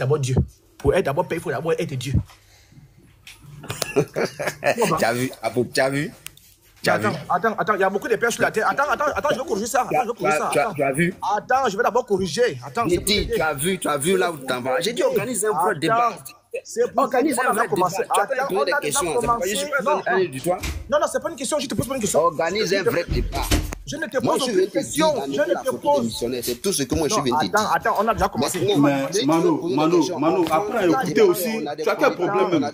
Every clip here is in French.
d'abord Dieu. Pour être d'abord père, il faut d'abord être Dieu. Tu as vu, Apo, tu as vu? Attends, il y a beaucoup de pères sur la terre. Attends, je vais corriger ça. Tu as vu? Attends, je vais d'abord corriger. Attends, j'ai dit, tu as vu là où tu t'en vas. J'ai dit, organise un vrai débat. Organise un vrai débat. Tu as pas posé des questions. Je suis pas allé du toi. Non, c'est pas une question, je te pose pas une question. Organise un vrai débat. Je ne te pose aucune question. Je ne te pose. C'est tout ce que moi je vais te dire. Attends, on a déjà commencé. Mais Mano, après écouter aussi, tu as quel problème?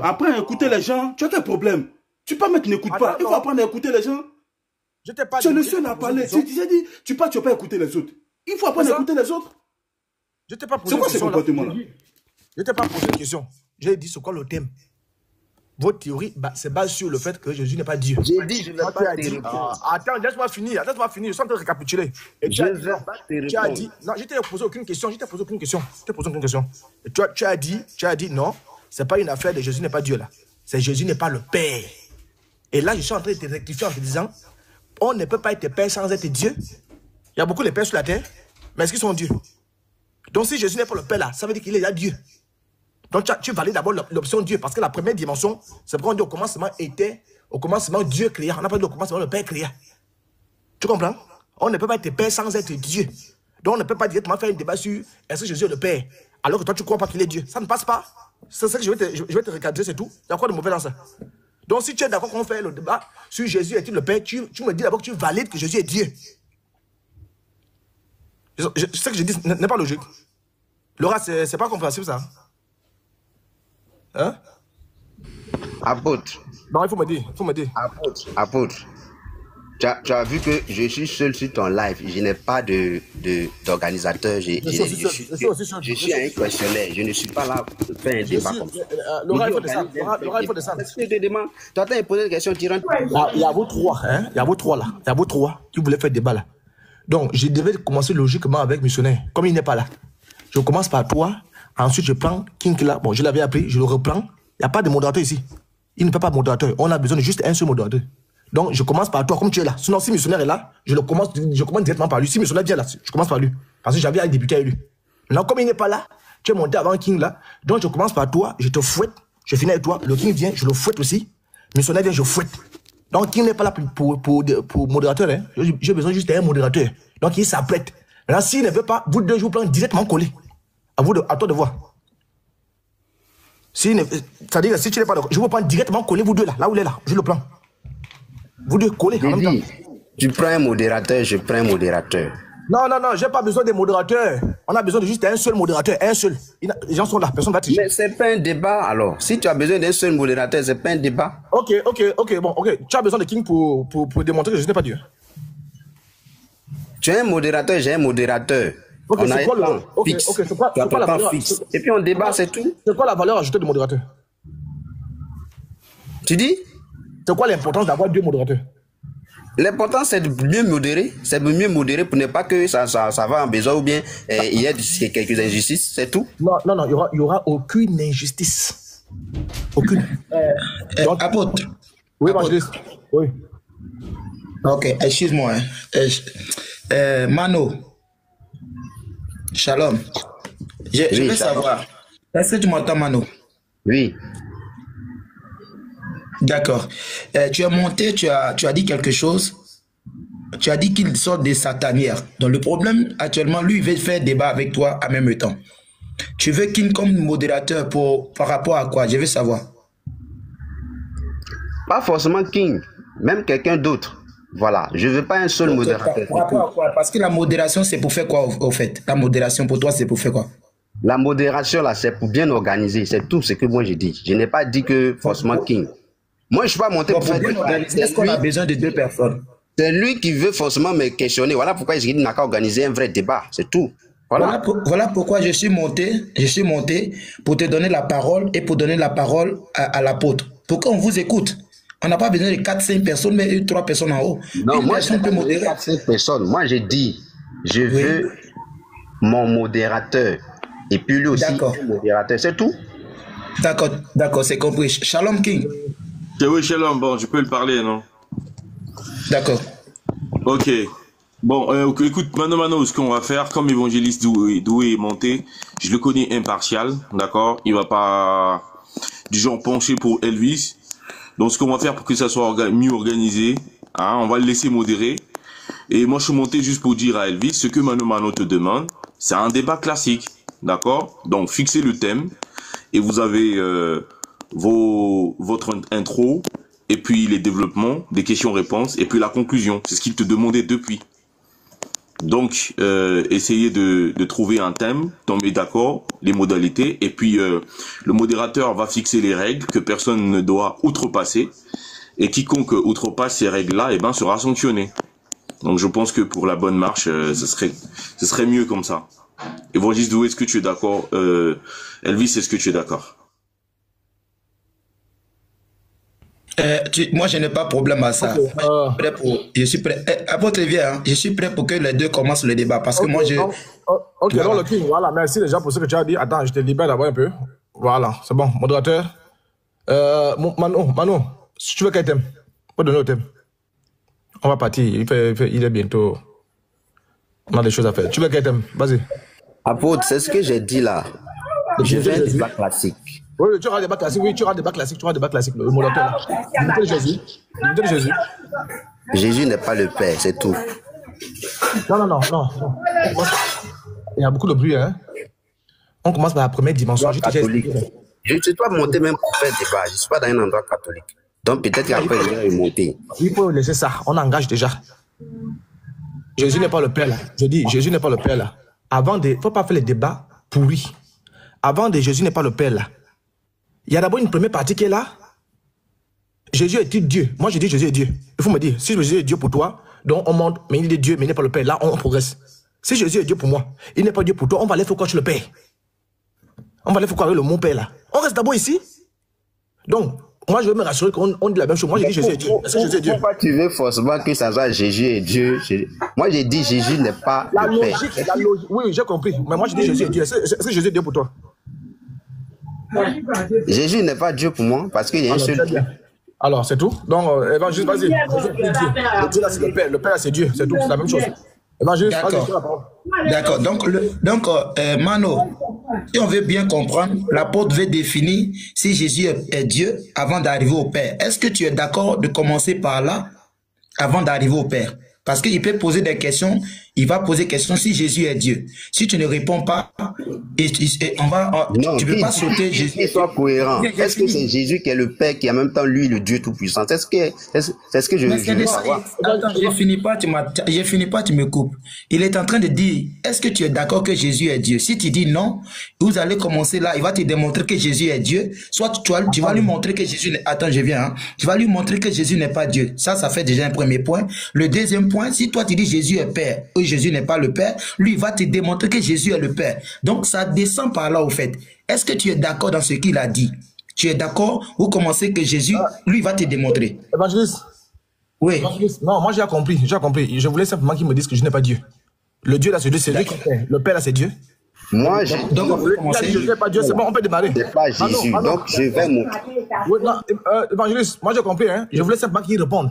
Après écouter les gens, tu as quel problème? Tu peux mettre n'écoute pas. Il faut apprendre à écouter les gens. Je t'ai pas dit. Tu es le seul à parler. Tu disais dit, tu peux pas écouter les autres. Il faut apprendre à écouter les autres. Je t'ai pas posé une question. C'est quoi ce comportement-là? Je t'ai pas posé une question. J'ai dit c'est quoi le thème. Votre théorie se base sur le fait que Jésus n'est pas Dieu. J'ai dit, je ne vais pas te répondre. Attends, laisse-moi finir. Je suis en train de récapituler. Et je ne vais pas te répondre. Tu as dit, non, je t'ai posé aucune question. Et tu as dit, non, c'est pas une affaire de Jésus n'est pas Dieu là. C'est Jésus n'est pas le Père. Et là, je suis en train de te rectifier en te disant, on ne peut pas être Père sans être Dieu. Il y a beaucoup de pères sur la terre, mais est-ce qu'ils sont Dieu? Donc si Jésus n'est pas le Père là, ça veut dire qu'il est là Dieu. Donc tu valides d'abord l'option Dieu, parce que la première dimension, c'est pourquoi on dit au commencement Dieu créa. On n'a pas dit au commencement le Père créa. Tu comprends? On ne peut pas être Père sans être Dieu. Donc on ne peut pas directement faire un débat sur est-ce que Jésus est le Père, alors que toi tu ne crois pas qu'il est Dieu. Ça ne passe pas. C'est ça que je vais te recadrer, c'est tout. Il y a quoi de mauvais dans ça? Donc si tu es d'accord qu'on fait le débat sur Jésus est-il le Père, tu me dis d'abord que tu valides que Jésus est Dieu. Je sais que je dis n'est pas logique. Laura, c'est pas compréhensible ça. Hein? Apôtre. Non, il faut me dire. Apôtre. Tu as vu que je suis seul sur ton live. Je n'ai pas d'organisateur. Je suis un questionnaire. Je ne suis pas là pour faire un débat comme ça. Laura, il faut descendre. Est-ce que je te demande? Tu attends de poser des questions, tu rentres. Il y a vous trois, hein? Il y a vous trois là. Il y a vous trois qui voulaient faire débat là. Donc, je devais commencer logiquement avec missionnaire. Comme il n'est pas là, je commence par toi. Ensuite, je prends King là. Bon, je l'avais appris, je le reprends. Il n'y a pas de modérateur ici. Il ne peut pas de modérateur. On a besoin de juste un seul modérateur. Donc, je commence par toi, comme tu es là. Sinon, si missionnaire est là, je commence directement par lui. Si missionnaire vient là, je commence par lui. Parce que j'avais à débuter avec lui. Maintenant, comme il n'est pas là, tu es monté avant King là. Donc, je commence par toi, je te fouette. Je finis avec toi. Le King vient, je le fouette aussi. Missionnaire vient, je fouette. Donc, King n'est pas là pour modérateur. Hein. J'ai besoin juste d'un modérateur. Donc, il s'apprête. Maintenant, s'il ne veut pas, vous deux, je vous prends directement collé. À toi de voir. C'est-à-dire, si tu n'es pas d'accord, je vous prends directement collé, vous deux là où il est là. Je le prends. Vous deux collés en même temps. Tu prends un modérateur, je prends un modérateur. Non, j'ai pas besoin de modérateurs. On a besoin de juste un seul modérateur, un seul. Les gens sont là, personne ne va tricher. Mais c'est pas un débat alors. Si tu as besoin d'un seul modérateur, c'est pas un débat. Ok, tu as besoin de King pour démontrer que je n'ai pas Dieu. Tu as un modérateur, j'ai un modérateur. Ok, c'est quoi le fixe. C'est quoi la valeur fixe. Et puis on débat, c'est tout. C'est quoi la valeur ajoutée du modérateur? Tu dis? C'est quoi l'importance d'avoir deux modérateurs? L'important, c'est de mieux modérer. C'est de mieux modérer pour ne pas que ça va en besoin ou bien il y ait quelques injustices. C'est tout. Non, il n'y aura aucune injustice. Aucune. Apôtre. Oui, évangéliste. Oui. Ok, excuse-moi. Mano. Shalom. Je veux savoir. Est-ce que tu m'entends, Mano? Oui. D'accord. Tu es monté, tu as dit quelque chose. Tu as dit qu'il sort des satanières. Donc le problème, actuellement, lui, il veut faire débat avec toi en même temps. Tu veux qu'il comme modérateur par rapport à quoi? Je veux savoir. Pas forcément King, même quelqu'un d'autre. Voilà, je ne veux pas un seul modérateur. Par rapport à quoi? Parce que la modération, c'est pour faire quoi au fait? La modération, pour toi, c'est pour faire quoi? La modération, là, c'est pour bien organiser. C'est tout ce que moi, j'ai dit. Je n'ai pas dit que forcément King. Moi, je ne suis pas monté pour faire bien organiser. Est-ce qu'on a besoin de deux personnes? C'est lui qui veut forcément me questionner. Voilà pourquoi il n'a qu'à organiser un vrai débat. C'est tout. Voilà pourquoi je suis monté pour te donner la parole et pour donner la parole à l'apôtre. Pour qu'on vous écoute. On n'a pas besoin de 4-5 personnes, mais 3 personnes en haut. Non, moi, je ne peux pas 4-5 personnes. Moi, j'ai dit, je veux mon modérateur. Et puis lui aussi, un modérateur. C'est tout. D'accord, c'est compris. Shalom King. Oui, Shalom. Bon, je peux le parler, non? D'accord. Ok. Bon, écoute, Mano, ce qu'on va faire, comme évangéliste Doué est monté, je le connais impartial, d'accord? Il va pas du genre pencher pour Elvis. Donc, ce qu'on va faire pour que ça soit mieux organisé, hein, on va le laisser modérer. Et moi, je suis monté juste pour dire à Elvis, ce que Mano te demande, c'est un débat classique, d'accord? Donc, fixez le thème et vous avez votre intro et puis les développements, des questions-réponses et puis la conclusion. C'est ce qu'il te demandait depuis. Donc, essayez de trouver un thème, tomber d'accord, les modalités, et puis le modérateur va fixer les règles que personne ne doit outrepasser, et quiconque outrepasse ces règles-là, eh ben, sera sanctionné. Donc, je pense que pour la bonne marche, ce serait mieux comme ça. Évangéliste Doué, est-ce que tu es d'accord? Elvis, est-ce que tu es d'accord? Moi, je n'ai pas de problème à ça. Je suis prêt. À votre avis, hein, je suis prêt pour que les deux commencent le débat. Parce que moi, je. Ok, donc le King, voilà, merci déjà pour ce que tu as dit. Attends, je te libère d'abord un peu. Voilà, c'est bon. Modérateur. Mano, si tu veux quel thème, faut donner au thème. On va partir. Il est bientôt. On a des choses à faire. Tu veux quel thème? Vas-y. Apôtre, c'est ce que j'ai dit là. Je veux un débat classique. Oui, tu auras un débat classique. Oui, tu auras un débat classique. Tu auras un débat classique. Le modérateur là. Divinité de Jésus. Divinité de Jésus. Jésus n'est pas le Père, c'est tout. Non. Il y a beaucoup de bruit, hein. On commence par la première dimension. Je dois monter même pour faire débat. Je ne suis pas dans un endroit catholique. Donc peut-être qu'après, je vais remonter. Il faut laisser ça. On engage déjà. Jésus n'est pas le Père là. Je dis, Jésus n'est pas le Père là. Il ne faut pas faire les débats pourris. Avant de Jésus n'est pas le Père là. Il y a d'abord une première partie qui est là. Jésus est-il Dieu? Moi je dis Jésus est Dieu. Il faut me dire, si Jésus est Dieu pour toi, donc on monte, mais il est Dieu, mais il n'est pas le Père. Là, on progresse. Si Jésus est Dieu pour moi, il n'est pas Dieu pour toi, on va aller faire quoi sur le Père? On va aller faire quoi avec le mot Père là? On reste d'abord ici. Donc, moi je veux me rassurer qu'on dit la même chose. Moi je dis Jésus est Dieu. Est-ce que Jésus est Dieu? Pourquoi tu veux forcément que ça soit Jésus est Dieu? Moi j'ai dit Jésus n'est pas le Père. La logique, oui, j'ai compris. Mais moi je dis Jésus est Dieu. Est-ce que Jésus est Dieu pour toi? Jésus n'est pas Dieu pour moi parce qu'il y a un seul Dieu. Alors, c'est tout. Donc, évangéliste, vas-y. Le Dieu là, c'est le Père. Le Père, c'est Dieu. C'est tout. C'est la même chose. Évangéliste, vas-y. D'accord. Donc, Mano, si on veut bien comprendre, l'apôtre veut définir si Jésus est Dieu avant d'arriver au Père. Est-ce que tu es d'accord de commencer par là avant d'arriver au Père? Parce qu'il peut poser des questions, il va poser des questions si Jésus est Dieu. Si tu ne réponds pas, tu ne peux pas sauter Jésus. Sois cohérent. Est-ce que c'est Jésus qui est le Père, qui est en même temps lui le Dieu Tout-Puissant? C'est ce que je veux savoir. Attends, je finis pas, tu me coupes. Il est en train de dire, est-ce que tu es d'accord que Jésus est Dieu? Si tu dis non, vous allez commencer là, il va te démontrer que Jésus est Dieu. Soit tu vas lui montrer que Jésus n'est... Attends, je viens. Hein. Tu vas lui montrer que Jésus n'est pas Dieu. Ça fait déjà un premier point. Le deuxième point, si toi tu dis Jésus est Père ou Jésus n'est pas le Père, lui il va te démontrer que Jésus est le Père. Donc ça descend par là au fait. Est-ce que tu es d'accord dans ce qu'il a dit? Tu es d'accord? Vous commencez que Jésus, lui va te démontrer. Évangéliste. Oui. Évangéliste. Non, moi j'ai compris. Je voulais simplement qu'il me dise que je n'ai pas Dieu. Le Dieu là c'est Dieu, c'est lui qui fait. Le Père là c'est Dieu. Moi, donc je n'ai pas Dieu, c'est bon, on peut démarrer. C'est pas Jésus, donc je vais montrer. Oui, non, évangéliste, moi j'ai compris, hein. Je voulais simplement qu'il réponde.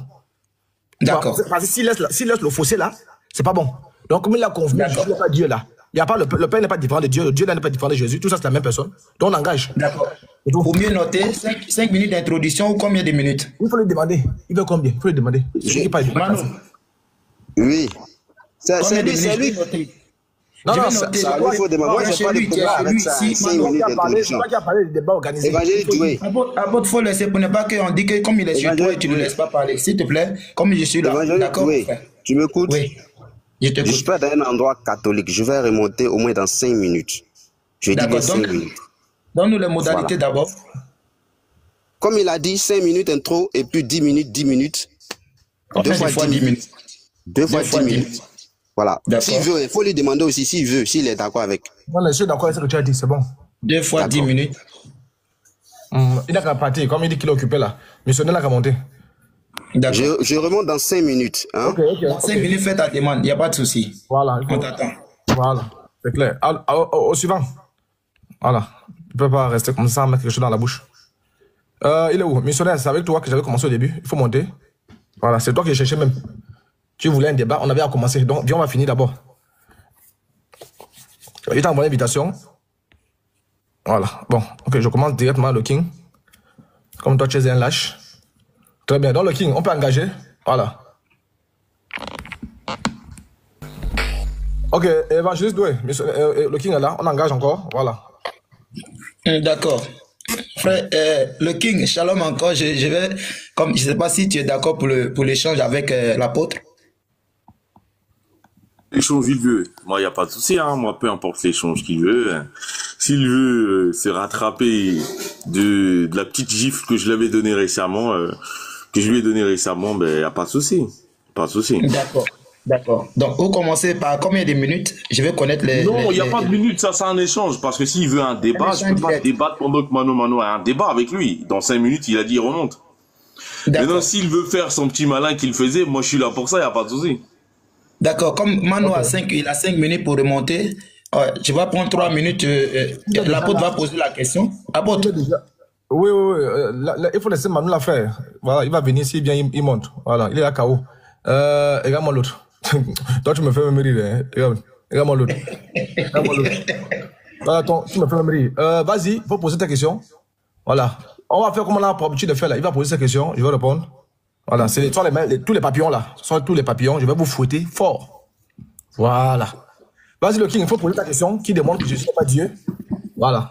D'accord. Parce que s'il laisse le fossé là, c'est pas bon. Donc, comme il a convenu, je n'ai pas Dieu là. Il y a pas le Père n'est pas différent de Dieu, le Dieu là n'est pas différent de Jésus, tout ça c'est la même personne. Donc on engage. D'accord. Pour mieux noter, 5 minutes d'introduction ou combien de minutes? Il faut lui demander. Il veut combien? Il faut lui demander. Oui. C'est lui. Non, ça il faut demander. Moi, j'ai pas de problème avec ça. 5 minutes d'introduction. C'est toi qui as parlé du débat organisé. Évangéliste, oui. Il faut laisser pour ne pas qu'on dise que comme il est sur toi et tu ne laisses pas parler. S'il te plaît, comme je suis là. D'accord. Oui. Tu m'écoutes? Oui. Je suis pas dans un endroit catholique. Je vais remonter au moins dans 5 minutes. Je dis bien 5 minutes. Donne-nous les modalités d'abord. Comme il a dit, 5 minutes intro et puis 10 minutes, 10 minutes. 2 fois 10 minutes. 2 fois 10 minutes. Voilà. S'il veut, il faut lui demander aussi s'il veut, s'il est d'accord avec. Non, je suis d'accord avec ce que tu as dit, c'est bon. 2 fois 10 minutes. Il n'a qu'à partir, comme il dit qu'il est occupé là. Missionnaire n'a qu'à monter. Je remonte dans 5 minutes. Hein? Ok. 5 minutes, fais ta demande, il n'y a pas de souci. Voilà. On t'attend. Voilà, c'est clair. Au suivant. Voilà. Tu ne peux pas rester comme ça, mettre quelque chose dans la bouche. Il est où? Missionnaire, c'est avec toi que j'avais commencé au début. Il faut monter. Voilà, c'est toi qui cherchais même. Tu voulais un débat, on avait à commencer. Donc, viens, on va finir d'abord. Je t'envoie l'invitation. Voilà. Bon, ok, je commence directement le King. Comme toi, tu es un lâche. Très bien. Donc, le King, on peut engager. Voilà. Ok, évangéliste Doué, le King est là, on engage encore. Voilà. D'accord. Frère, le King, shalom encore. Je vais, comme je ne sais pas si tu es d'accord pour l'échange avec l'apôtre. L'échange, il veut. Moi, il n'y a pas de souci. Hein. Moi, peu importe l'échange qu'il veut. Hein. S'il veut se rattraper de la petite gifle que je l'avais donnée récemment, ben, il n'y a pas de souci. Pas de souci. D'accord. D'accord. Donc, vous commencez par combien de minutes? Je vais connaître les... Non, il n'y a pas de minutes, ça c'est un échange. Parce que s'il veut un débat, je ne peux pas débattre pendant que Mano a un débat avec lui. Dans 5 minutes, il a dit, il remonte. Maintenant, s'il veut faire son petit malin qu'il faisait, moi je suis là pour ça, il n'y a pas de souci. D'accord. Comme Mano il a 5 minutes pour remonter, je vais prendre 3 minutes. L'apôtre va poser la question. Apôtre. Oui. Il faut laisser Mano la faire. Voilà, il va venir, s'il vient, il monte. Voilà, il est à KO. Regarde-moi l'autre. Toi, tu me fais me rire. Hein. Regarde-moi l'autre. Voilà, tu me fais me rire. Vas-y, il faut poser ta question. Voilà. On va faire comme on a pour habitude de faire là. Il va poser sa question, je vais répondre. Voilà, tous les papillons là. Ce sont tous les papillons. Je vais vous fouetter fort. Voilà. Vas-y, le King, il faut poser ta question qui démontre que je ne suis pas Dieu. Voilà.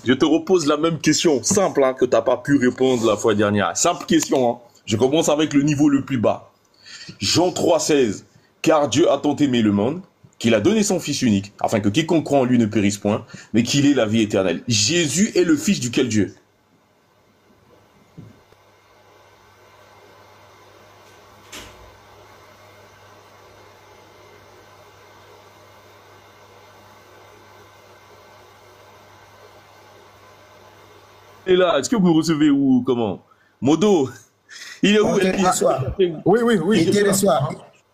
Je te repose la même question, simple, hein, que tu n'as pas pu répondre la fois dernière. Simple question, hein. Je commence avec le niveau le plus bas. Jean 3,16. Car Dieu a tant aimé le monde, qu'il a donné son Fils unique, afin que quiconque croit en lui ne périsse point, mais qu'il ait la vie éternelle. Jésus est le Fils duquel Dieu? Et là, est-ce que vous me recevez ou comment? Modo, il est où? Oui. Il te reçoit.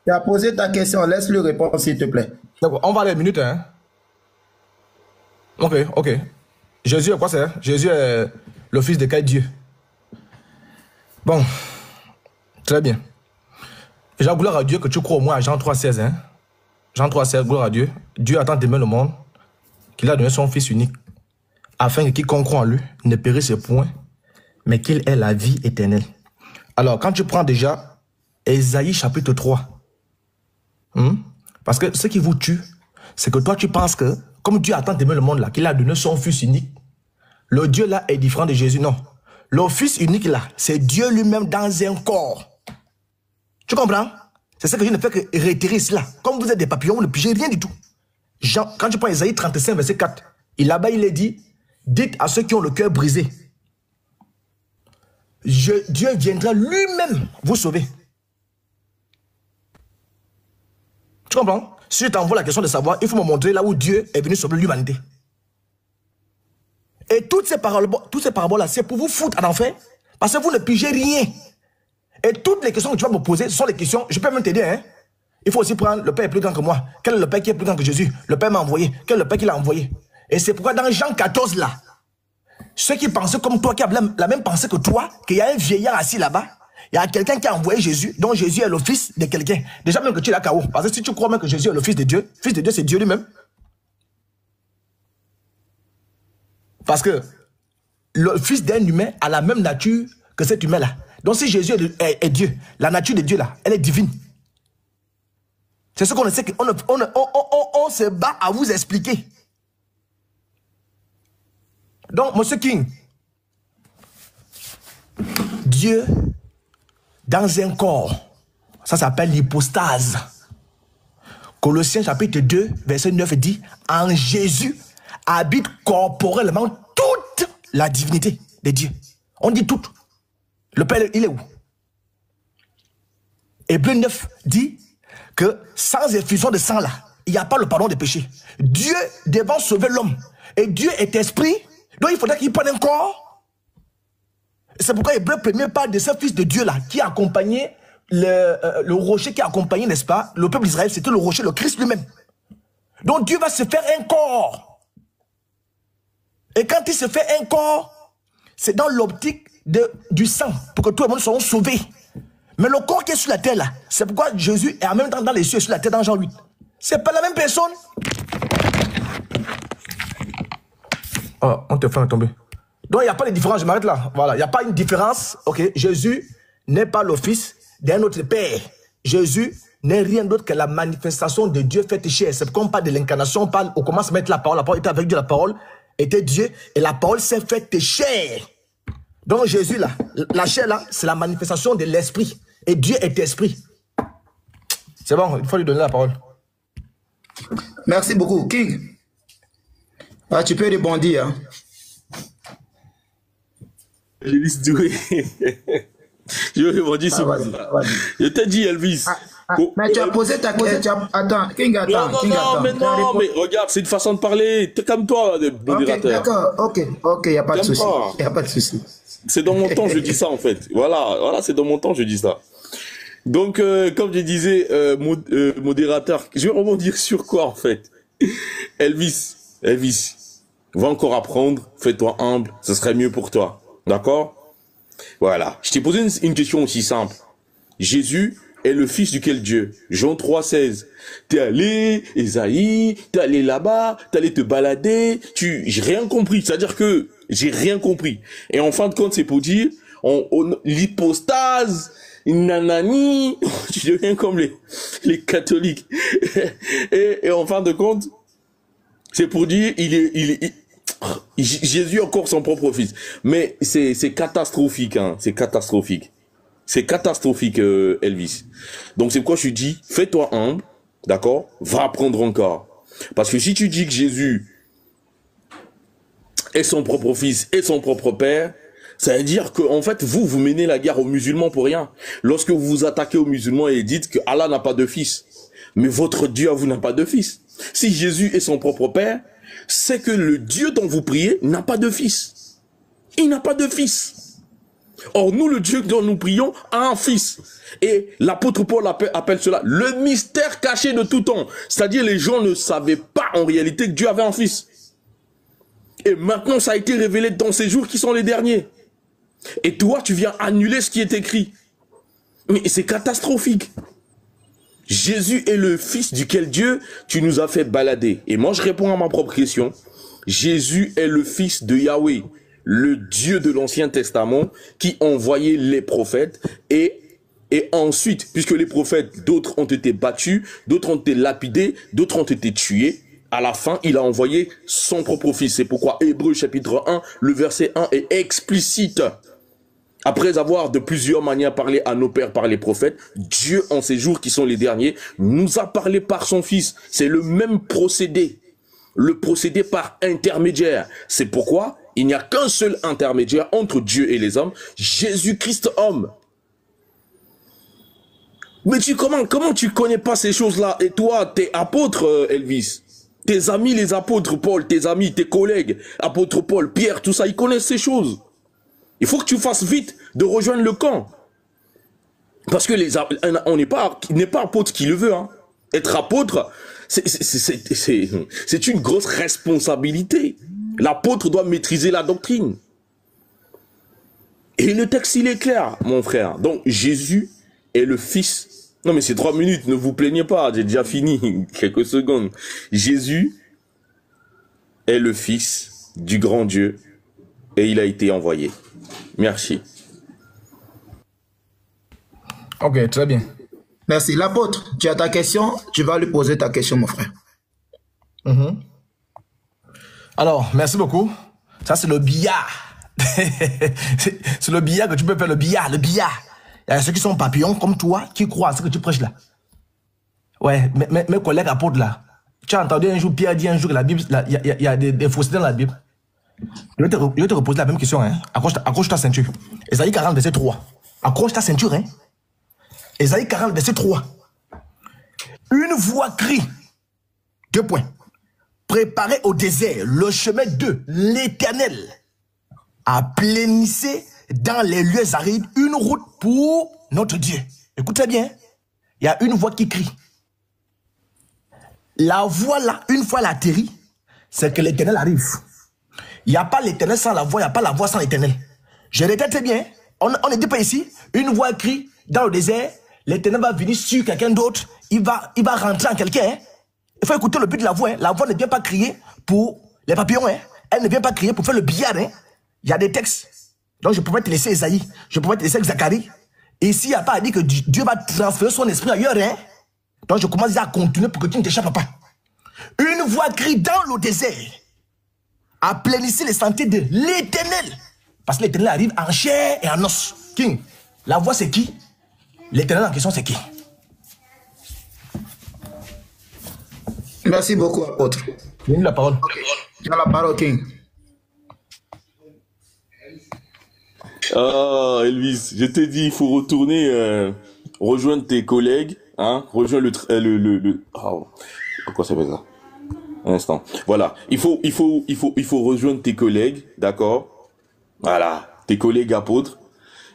Tu as posé ta question, laisse-le répondre s'il te plaît. Donc, on va aller une minute, hein. Ok. Jésus est quoi c'est? Jésus est le Fils de quel Dieu? Bon, très bien. Déjà, gloire à Dieu que tu crois au moins à Jean 3,16, hein. Jean 3,16, gloire à Dieu. Dieu a tant aimé le monde qu'il a donné son Fils unique, afin que quiconque croit en lui ne périsse point, mais qu'il ait la vie éternelle. Alors, quand tu prends déjà Ésaïe chapitre 3, parce que ce qui vous tue, c'est que toi tu penses que, comme Dieu a tant aimé le monde là, qu'il a donné son Fils unique, le Dieu là est différent de Jésus. Non. Le Fils unique là, c'est Dieu lui-même dans un corps. Tu comprends? C'est ça que je ne fais que réitérer cela. Comme vous êtes des papillons, vous ne pigez rien du tout. Jean, quand tu prends Ésaïe 35, verset 4, là-bas il est dit, dites à ceux qui ont le cœur brisé, Dieu viendra lui-même vous sauver. Tu comprends? Si je t'envoie la question de savoir, il faut me montrer là où Dieu est venu sauver l'humanité. Et toutes ces paraboles-là, c'est pour vous foutre en enfer, parce que vous ne pigez rien. Et toutes les questions que tu vas me poser, ce sont les questions, je peux même t'aider, hein. Il faut aussi prendre, le Père est plus grand que moi. Quel est le Père qui est plus grand que Jésus? Le Père m'a envoyé. Quel est le Père qui l'a envoyé? Et c'est pourquoi dans Jean 14 là, ceux qui pensaient comme toi, qui avaient la même pensée que toi, qu'il y a un vieillard assis là-bas, il y a quelqu'un qui a envoyé Jésus, dont Jésus est le fils de quelqu'un. Déjà même que tu es là, KO. Parce que si tu crois même que Jésus est le fils de Dieu c'est Dieu lui-même. Parce que le fils d'un humain a la même nature que cet humain-là. Donc si Jésus est Dieu, la nature de Dieu là, elle est divine. C'est ce qu'on sait on se bat à vous expliquer. Donc, monsieur King, Dieu dans un corps, ça s'appelle l'hypostase. Colossiens chapitre 2, verset 9 dit, en Jésus habite corporellement toute la divinité de Dieu. On dit toute. Le Père, il est où? Hébreux 9 dit que sans effusion de sang là, il n'y a pas le pardon des péchés. Dieu devant sauver l'homme. Et Dieu est esprit. Donc il faudrait qu'il prenne un corps. C'est pourquoi Hébreu 1er parle de ce fils de Dieu là, qui a accompagné le rocher qui a accompagné, n'est-ce pas, le peuple d'Israël, c'était le rocher, le Christ lui-même. Donc Dieu va se faire un corps. Et quand il se fait un corps, c'est dans l'optique du sang, pour que tout le monde soit sauvé. Mais le corps qui est sur la terre, là, c'est pourquoi Jésus est en même temps dans les cieux et sur la terre dans Jean 8. C'est pas la même personne. Oh, on te fait tomber. Donc, il n'y a pas de différence, je m'arrête là. Voilà, il n'y a pas une différence. Ok, Jésus n'est pas le fils d'un autre père. Jésus n'est rien d'autre que la manifestation de Dieu faite chair. C'est comme on parle de l'incarnation, on commence à mettre la parole était avec Dieu, la parole était Dieu, et la parole s'est faite chair. Donc Jésus là, la chair là, c'est la manifestation de l'esprit. Et Dieu est esprit. C'est bon, il faut lui donner la parole. Merci beaucoup. King, ah, tu peux rebondir. Hein? Elvis Doué. Je vais rebondir sur ça. Je t'ai dit, Elvis. Mais tu as posé ta question. Attends, King, attends. Non, mais regarde, c'est une façon de parler. T'es comme toi, modérateur. D'accord, ok, il n'y a pas de souci. Il n'y a pas de souci. C'est dans mon temps, je dis ça, en fait. Voilà, c'est dans mon temps, je dis ça. Donc, comme je disais, modérateur, je vais rebondir sur quoi, en fait? Elvis, va encore apprendre, fais-toi humble, ce serait mieux pour toi. D'accord? Voilà. Je t'ai posé une question aussi simple. Jésus est le fils duquel Dieu? Jean 3,16. T'es allé, Esaïe, t'es allé là-bas, t'es allé te balader, j'ai rien compris. C'est-à-dire que j'ai rien compris. Et en fin de compte, c'est pour dire, l'hypostase, nanani, je deviens comme les catholiques. et en fin de compte, c'est pour dire, Jésus est encore son propre fils. Mais c'est catastrophique, hein. C'est catastrophique. C'est catastrophique, Elvis. Donc c'est pourquoi je dis, fais-toi humble, d'accord? Va apprendre encore. Parce que si tu dis que Jésus est son propre fils et son propre père, ça veut dire que en fait, vous menez la guerre aux musulmans pour rien. Lorsque vous vous attaquez aux musulmans et dites que Allah n'a pas de fils, mais votre Dieu à vous n'a pas de fils. Si Jésus est son propre père, c'est que le Dieu dont vous priez n'a pas de fils. Il n'a pas de fils. Or, nous, le Dieu dont nous prions a un fils. Et l'apôtre Paul appelle cela le mystère caché de tout temps. C'est-à-dire, les gens ne savaient pas en réalité que Dieu avait un fils. Et maintenant, ça a été révélé dans ces jours qui sont les derniers. Et toi, tu viens annuler ce qui est écrit. Mais c'est catastrophique. Jésus est le fils duquel Dieu, tu nous as fait balader. Et moi, je réponds à ma propre question. Jésus est le fils de Yahweh, le Dieu de l'Ancien Testament, qui envoyait les prophètes. Et ensuite, puisque les prophètes, d'autres ont été battus, d'autres ont été lapidés, d'autres ont été tués, à la fin, il a envoyé son propre fils. C'est pourquoi Hébreux chapitre 1, le verset 1 est explicite. Après avoir de plusieurs manières parlé à nos pères par les prophètes, Dieu, en ces jours qui sont les derniers, nous a parlé par son Fils. C'est le même procédé. Le procédé par intermédiaire. C'est pourquoi il n'y a qu'un seul intermédiaire entre Dieu et les hommes, Jésus-Christ homme. Mais comment tu connais pas ces choses-là? Et toi, t'es apôtre, Elvis. Tes amis, les apôtres, Paul, tes amis, tes collègues, apôtre Paul, Pierre, tout ça, ils connaissent ces choses. Il faut que tu fasses vite de rejoindre le camp. Parce que on n'est pas apôtre qui le veut. Hein. Être apôtre, c'est une grosse responsabilité. L'apôtre doit maîtriser la doctrine. Et le texte, il est clair, mon frère. Donc, Jésus est le fils. Non, mais c'est 3 minutes, ne vous plaignez pas, j'ai déjà fini. Quelques secondes. Jésus est le fils du grand Dieu et il a été envoyé. Merci. Ok, très bien. Merci. L'apôtre, tu as ta question, tu vas lui poser ta question, mon frère. Alors, merci beaucoup. Ça, c'est le billard. C'est le billard que tu peux faire, le billard. Il y a ceux qui sont papillons comme toi, qui croient à ce que tu prêches là. Ouais, mes collègues apôtres là. Tu as entendu un jour, Pierre dit un jour que la Bible, il y a des faussetés dans la Bible. Je vais te reposer la même question. Hein. Accroche ta ceinture. Ésaïe 40, verset 3. Accroche ta ceinture. Hein. Ésaïe 40, verset 3. Une voix crie. 2 points. Préparez au désert le chemin de l'Éternel. Aplanissez dans les lieux arides une route pour notre Dieu. Écoutez bien. Il y a une voix qui crie. La voix là, une fois elle atterrit, c'est que l'Éternel arrive. Il n'y a pas l'éternel sans la voix, il n'y a pas la voix sans l'éternel. Je répète très bien, on ne dit pas ici, une voix crie dans le désert, l'éternel va venir sur quelqu'un d'autre, il va rentrer en quelqu'un. Hein. Il faut écouter le but de la voix. Hein. La voix ne vient pas crier pour les papillons. Hein. Elle ne vient pas crier pour faire le billard. Hein. Il y a des textes. Donc je pouvais te laisser Esaïe, je pouvais te laisser Zacharie. Et ici, il n'y a pas à dire que Dieu va transférer son esprit ailleurs. Hein. Donc je commence déjà à continuer pour que tu ne t'échappes pas. Une voix crie dans le désert. Aplanissez les sentiers de l'éternel. Parce que l'éternel arrive en chair et en os. King, la voix c'est qui? L'éternel en question c'est qui? Merci beaucoup, apôtre. Donne la parole. Tu as la parole, King. Ah, Elvis, je t'ai dit, il faut retourner rejoindre tes collègues, hein, rejoindre oh, pourquoi ça fait ça? Un instant. Voilà, il faut rejoindre tes collègues, d'accord? Voilà, tes collègues apôtres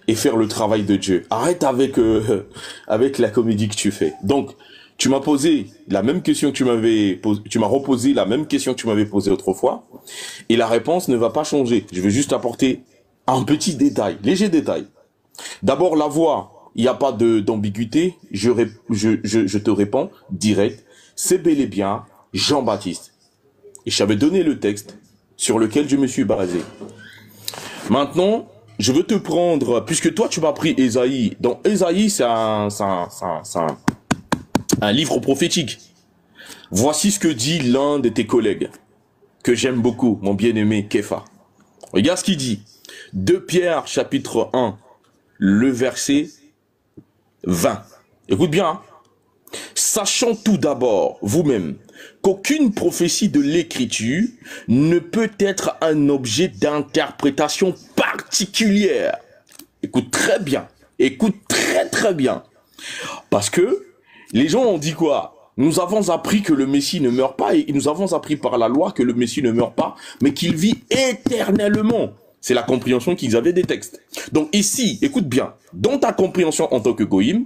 et faire le travail de Dieu. Arrête avec la comédie que tu fais. Donc, tu m'as posé la même question que tu m'as reposé la même question que tu m'avais posée autrefois et la réponse ne va pas changer. Je vais juste apporter un petit détail, léger détail. D'abord, la voix, il n'y a pas d'ambiguïté. Je te réponds direct. C'est bel et bien Jean-Baptiste. Et j'avais donné le texte sur lequel je me suis basé. Maintenant, je veux te prendre, puisque toi tu m'as pris Ésaïe. Donc Ésaïe, c'est un livre prophétique. Voici ce que dit l'un de tes collègues, que j'aime beaucoup, mon bien-aimé Kéfa. Regarde ce qu'il dit. 2 Pierre, chapitre 1, le verset 20. Écoute bien. Hein. Sachant tout d'abord, vous-même, qu'aucune prophétie de l'Écriture ne peut être un objet d'interprétation particulière. Écoute très bien. Écoute très bien. Parce que les gens ont dit quoi? Nous avons appris que le Messie ne meurt pas et nous avons appris par la loi que le Messie ne meurt pas, mais qu'il vit éternellement. C'est la compréhension qu'ils avaient des textes. Donc ici, écoute bien, dans ta compréhension en tant que goïm,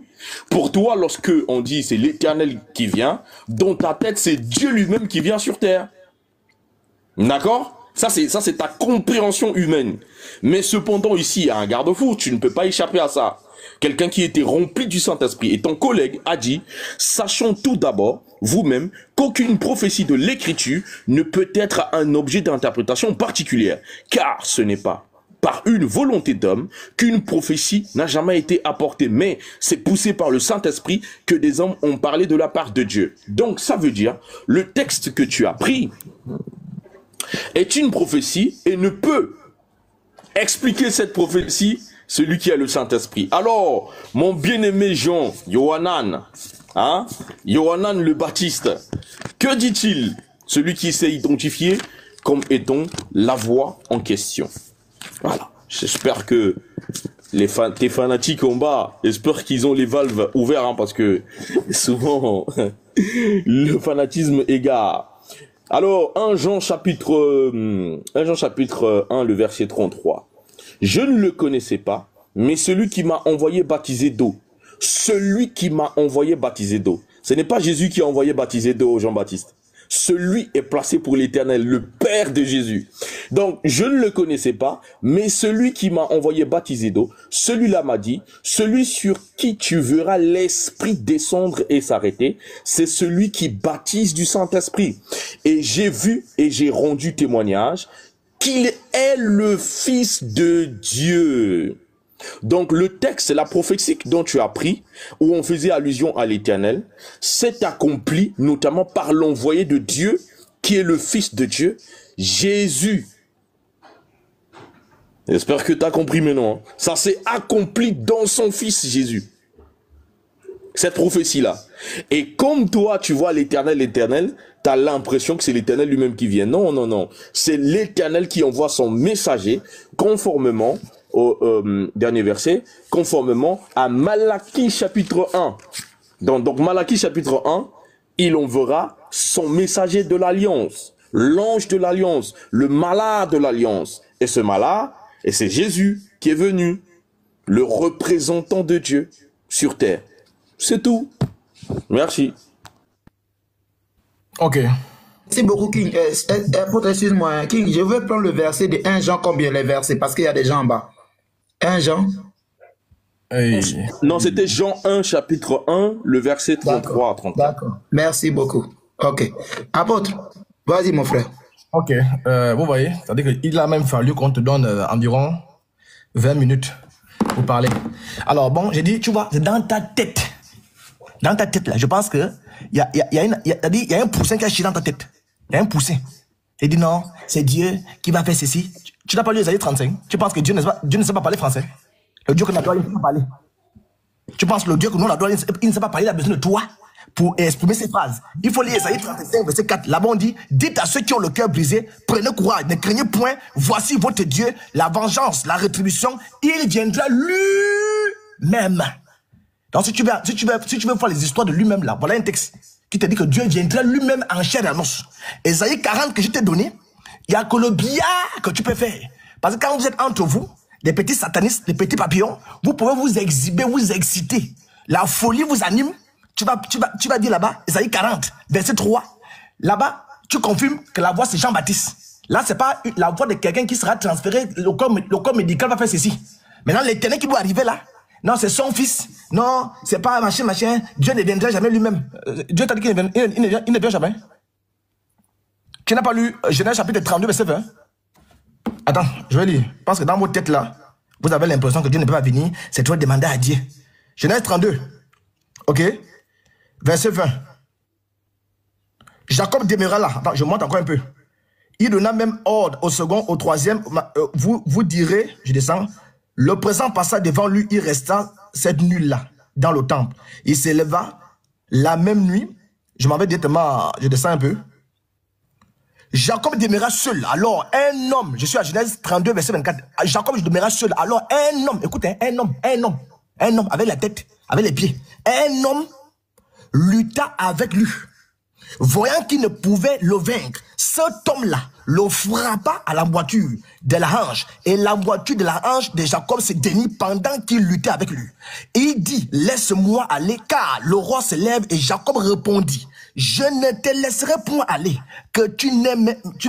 pour toi, lorsque on dit c'est l'Éternel qui vient, dans ta tête, c'est Dieu lui-même qui vient sur terre. D'accord? Ça, c'est ta compréhension humaine. Mais cependant, ici, il y a un garde-fou, tu ne peux pas échapper à ça. Quelqu'un qui était rempli du Saint-Esprit. Et ton collègue a dit, sachons tout d'abord, vous-même, qu'aucune prophétie de l'Écriture ne peut être un objet d'interprétation particulière. Car ce n'est pas par une volonté d'homme qu'une prophétie n'a jamais été apportée. Mais c'est poussé par le Saint-Esprit que des hommes ont parlé de la part de Dieu. Donc ça veut dire, le texte que tu as pris est une prophétie et ne peut expliquer cette prophétie celui qui a le Saint-Esprit. Alors, mon bien-aimé Jean, Yohanan, hein, Yohanan le Baptiste, que dit-il? Celui qui s'est identifié comme étant la voix en question. Voilà. J'espère que tes fanatiques en bas, j'espère qu'ils ont les valves ouvertes, hein, parce que souvent, le fanatisme égare. Alors, 1 Jean chapitre 1, le verset 33. Je ne le connaissais pas, mais celui qui m'a envoyé baptiser d'eau. Celui qui m'a envoyé baptiser d'eau. Ce n'est pas Jésus qui a envoyé baptiser d'eau Jean-Baptiste. Celui est placé pour l'Éternel, le Père de Jésus. Donc, je ne le connaissais pas, mais celui qui m'a envoyé baptiser d'eau, celui-là m'a dit, celui sur qui tu verras l'Esprit descendre et s'arrêter, c'est celui qui baptise du Saint-Esprit. Et j'ai vu et j'ai rendu témoignage qu'il est le Fils de Dieu. Donc le texte, la prophétie dont tu as pris, où on faisait allusion à l'Éternel, s'est accompli notamment par l'envoyé de Dieu, qui est le Fils de Dieu, Jésus. J'espère que tu as compris maintenant. Hein. Ça s'est accompli dans son Fils Jésus. Cette prophétie-là. Et comme toi, tu vois l'Éternel, tu as l'impression que c'est l'Éternel lui-même qui vient. Non, non, non. C'est l'Éternel qui envoie son messager conformément au dernier verset, conformément à Malachie chapitre 1. Donc Malachie chapitre 1, il enverra son messager de l'alliance, l'ange de l'alliance, le malade de l'alliance. Et ce malade, et c'est Jésus qui est venu, le représentant de Dieu sur terre. C'est tout. Merci. Ok. Merci beaucoup, King. Excuse-moi, King, je veux prendre le verset de 1 Jean, combien les versets, parce qu'il y a des gens en bas. 1 Jean. Hey. Non, c'était Jean 1, chapitre 1, le verset 33 à 34. D'accord. Merci beaucoup. Ok. Apôtre, vas-y, mon frère. Ok. Vous voyez, c'est-à-dire qu'il a même fallu qu'on te donne environ 20 minutes pour parler. Alors, bon, j'ai dit, tu vois, c'est dans ta tête. Dans ta tête, là, je pense que il y a un poussin qui a chié dans ta tête. Il y a un poussin. Il dit non, c'est Dieu qui va faire ceci. Tu n'as pas lu Isaïe 35. Tu penses que Dieu ne sait pas parler français? Le Dieu que nous adorons, il ne sait pas parler. Tu penses que le Dieu que nous adorons, il ne sait pas parler, il a besoin de toi pour exprimer ses phrases. Il faut lire Isaïe 35, verset 4. Là-bas, on dit, dites à ceux qui ont le cœur brisé, prenez courage, ne craignez point, voici votre Dieu, la vengeance, la rétribution, il viendra lui-même. Donc, si tu veux voir les histoires de lui-même, là, voilà un texte qui te dit que Dieu viendra lui-même en chair et en os. Isaïe 40 que je t'ai donné, il n'y a que le billard que tu peux faire. Parce que quand vous êtes entre vous, les petits satanistes, les petits papillons, vous pouvez vous exhiber, vous exciter. La folie vous anime. Tu vas dire là-bas, Isaïe 40, verset 3. Là-bas, tu confirmes que la voix c'est Jean-Baptiste. Là, c'est pas la voix de quelqu'un qui sera transféré, le corps médical va faire ceci. Maintenant, l'éternel qui doit arriver là, non, c'est son fils. Non, c'est pas machin. Dieu ne viendra jamais lui-même. Dieu t'a dit qu'il ne vient jamais. Tu n'as pas lu Genèse chapitre 32, verset 20? Attends, je vais lire. Parce que dans vos têtes là, vous avez l'impression que Dieu ne peut pas venir. C'est toi de demander à Dieu. Genèse 32. Ok? Verset 20. Jacob demeura là. Attends, je monte encore un peu. Il donna même ordre au second, au troisième. Vous direz, je descends. Le présent passa devant lui, il resta cette nuit-là, dans le temple. Il s'éleva la même nuit. Je m'en vais directement, je descends un peu. Jacob demeura seul. Alors, un homme, je suis à Genèse 32, verset 24. Jacob demeura seul. Alors, un homme, écoute, un homme, avec la tête, avec les pieds. Un homme lutta avec lui. Voyant qu'il ne pouvait le vaincre, cet homme-là le frappa à la voiture de la hanche. Et la voiture de la hanche de Jacob se dénit pendant qu'il luttait avec lui. Et il dit, laisse-moi aller, car le roi se lève. Et Jacob répondit, je ne te laisserai point aller, que tu ne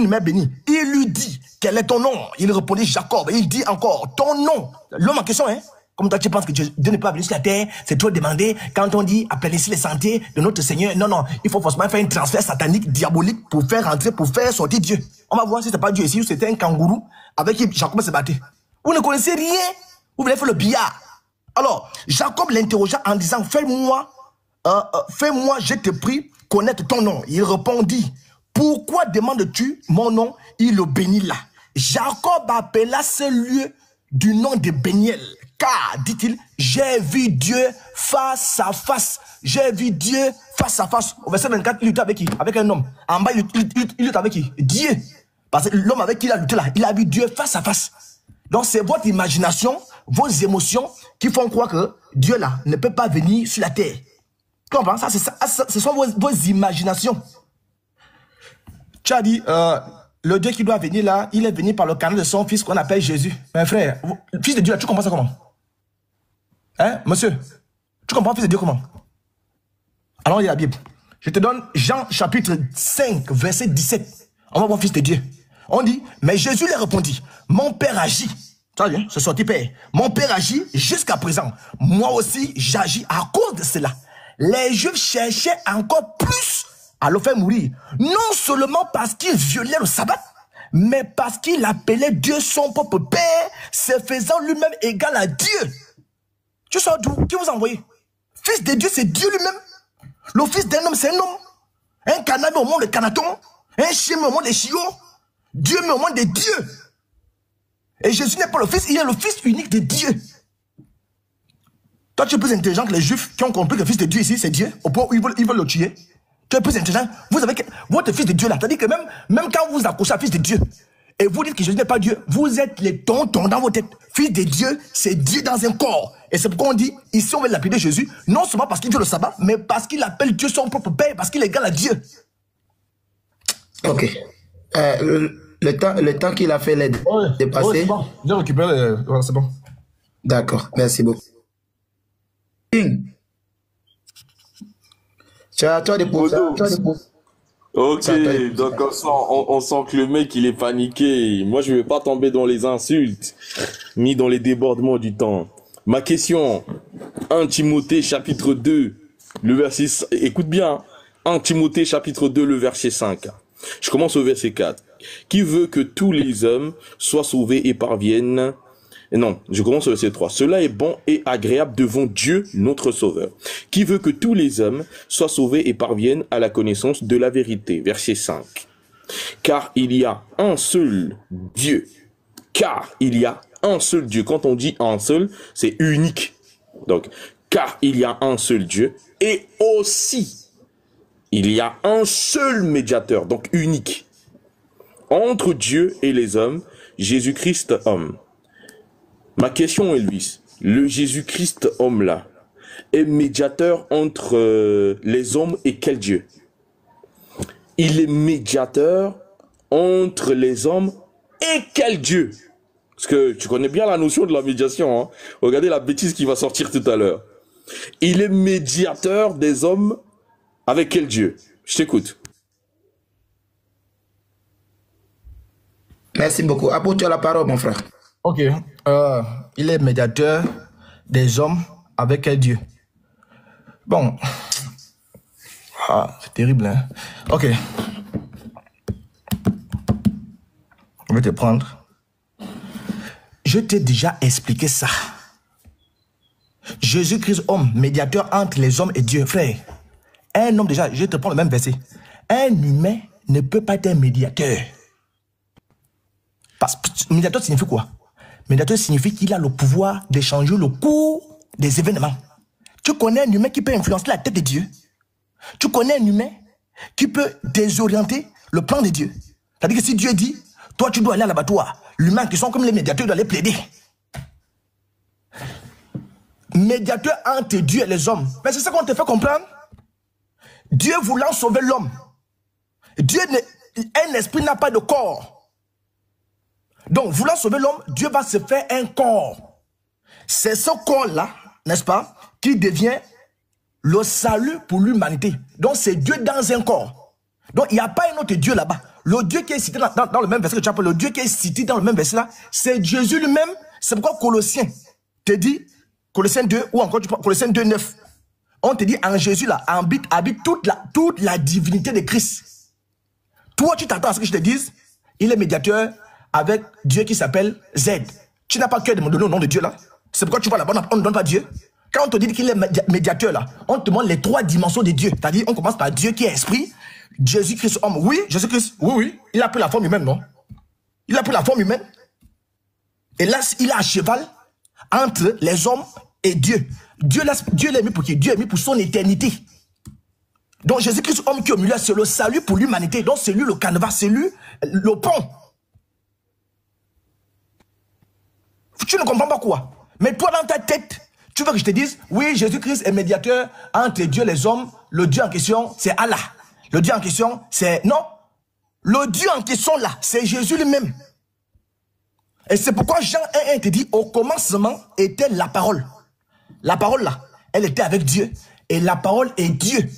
m'aies béni. Il lui dit, quel est ton nom? Il répondit, Jacob. Et il dit encore, ton nom. L'homme en question, hein? Comme toi, tu penses que Dieu n'est pas venu sur la terre, c'est trop demandé. Quand on dit appelez ici les santé de notre Seigneur, non, il faut forcément faire un transfert satanique, diabolique pour faire rentrer, pour faire sortir Dieu. On va voir si c'est pas Dieu ici ou c'était un kangourou avec qui Jacob se battait. Vous ne connaissez rien, vous voulez faire le billard. Alors, Jacob l'interrogea en disant, fais-moi, je te prie, connaître ton nom. Il répondit, pourquoi demandes-tu mon nom? Il le bénit là. Jacob appela ce lieu du nom de Béniel. Car, dit-il, j'ai vu Dieu face à face. J'ai vu Dieu face à face. Au verset 24, il lutte avec qui? Avec un homme. En bas, il lutte avec qui? Dieu. Parce que l'homme avec qui il a lutté là, il a vu Dieu face à face. Donc, c'est votre imagination, vos émotions qui font croire que Dieu là ne peut pas venir sur la terre. Tu comprends? Ça, ce sont vos imaginations. Tu as dit, le Dieu qui doit venir là, il est venu par le canal de son fils qu'on appelle Jésus. Mais frère, fils de Dieu là, tu comprends ça comment? Hein, monsieur? Tu comprends fils de Dieu comment? Alors, il y a la Bible. Je te donne Jean chapitre 5, verset 17. On va voir fils de Dieu. On dit, mais Jésus leur répondit, mon père agit. Ça vient, c'est sorti père. Mon père agit jusqu'à présent. Moi aussi, j'agis à cause de cela. Les Juifs cherchaient encore plus à le faire mourir. Non seulement parce qu'il violait le sabbat, mais parce qu'il appelait Dieu son propre père, se faisant lui-même égal à Dieu. Tu sors d'où? Qui vous a envoyé? Fils de Dieu, c'est Dieu lui-même. Le fils d'un homme, c'est un homme. Un cannabis au monde de Canaton. Un chien au monde des chiots. Dieu au monde des dieux. Et Jésus n'est pas le fils, il est le fils unique de Dieu. Toi, tu es plus intelligent que les Juifs qui ont compris que le fils de Dieu ici, c'est Dieu. Au point où ils veulent le tuer. Tu es plus intelligent. Vous avez votre fils de Dieu là. C'est-à-dire que même quand vous accrochez à fils de Dieu, et vous dites que Jésus n'est pas Dieu, vous êtes les tontons dans vos têtes. Fils de Dieu, c'est Dieu dans un corps. Et c'est pourquoi on dit, ici on veut l'appeler Jésus, non seulement parce qu'il fait le sabbat, mais parce qu'il appelle Dieu son propre père, parce qu'il est égal à Dieu. Ok. Le temps qu'il a fait les dépasser. C'est bon. J'ai récupéré, c'est bon. D'accord, merci beaucoup. King. Tu as toi des Ok, donc on sent que le mec, il est paniqué. Moi, je ne vais pas tomber dans les insultes, ni dans les débordements du temps. Ma question, 1 Timothée chapitre 2, le verset... Écoute bien, 1 Timothée chapitre 2, le verset 5. Je commence au verset 4. Qui veut que tous les hommes soient sauvés et parviennent... Non, je commence au verset 3. Cela est bon et agréable devant Dieu, notre Sauveur, qui veut que tous les hommes soient sauvés et parviennent à la connaissance de la vérité. Verset 5. Car il y a un seul Dieu. Car il y a un seul Dieu. Quand on dit un seul, c'est unique. Donc, car il y a un seul Dieu et aussi il y a un seul médiateur, donc unique, entre Dieu et les hommes, Jésus-Christ homme. Ma question est, Luis, le Jésus-Christ homme là est médiateur entre les hommes et quel Dieu? Il est médiateur entre les hommes et quel Dieu? Parce que tu connais bien la notion de la médiation, hein? Regardez la bêtise qui va sortir tout à l'heure. Il est médiateur des hommes avec quel Dieu? Je t'écoute. Merci beaucoup. Apo, tu as la parole, mon frère. Ok. Il est médiateur des hommes avec quel Dieu? Bon. Ah, c'est terrible, hein? Ok. Je vais te prendre. Je t'ai déjà expliqué ça. Jésus-Christ, homme, médiateur entre les hommes et Dieu. Frère, un homme, déjà, je te prends le même verset. Un humain ne peut pas être un médiateur. Parce que médiateur signifie quoi? Médiateur signifie qu'il a le pouvoir d'échanger le cours des événements. Tu connais un humain qui peut influencer la tête de Dieu? Tu connais un humain qui peut désorienter le plan de Dieu? C'est-à-dire que si Dieu dit, toi tu dois aller à l'abattoir, l'humain qui sont comme les médiateurs doit aller plaider. Médiateur entre Dieu et les hommes. Mais c'est ça qu'on te fait comprendre. Dieu voulant sauver l'homme. Un esprit n'a pas de corps. Donc, voulant sauver l'homme, Dieu va se faire un corps. C'est ce corps-là, n'est-ce pas, qui devient le salut pour l'humanité. Donc, c'est Dieu dans un corps. Donc, il n'y a pas un autre Dieu là-bas. Le Dieu qui est cité dans le même verset que tu appelles, le Dieu qui est cité dans le même verset-là, c'est Jésus lui-même. C'est pourquoi Colossiens te dit, Colossiens 2, ou encore Colossiens 2, 9, on te dit en Jésus là, habite toute la divinité de Christ. Toi, tu t'attends à ce que je te dise, il est médiateur avec Dieu qui s'appelle Z. Tu n'as pas cœur de me donner le nom de Dieu là. C'est pourquoi tu vois là-bas, on ne donne pas Dieu. Quand on te dit qu'il est médiateur là, on te montre les 3 dimensions de Dieu. C'est-à-dire, on commence par Dieu qui est esprit, Jésus-Christ homme. Oui, Jésus-Christ, oui, il a pris la forme humaine, non? Il a pris la forme humaine. Et là, il est à cheval entre les hommes et Dieu. Dieu l'a mis pour qui? Dieu l'a mis pour son éternité. Donc Jésus-Christ homme qui est au milieu, c'est le salut pour l'humanité. Donc c'est lui le canevas, c'est lui le pont. Tu ne comprends pas quoi? Mais toi, dans ta tête, tu veux que je te dise, oui, Jésus-Christ est médiateur entre Dieu et les hommes. Le Dieu en question, c'est Allah. Le Dieu en question, c'est... Non. Le Dieu en question, là, c'est Jésus lui-même. Et c'est pourquoi Jean 1 te dit, au commencement était la parole. La parole, là, elle était avec Dieu. Et la parole est Dieu.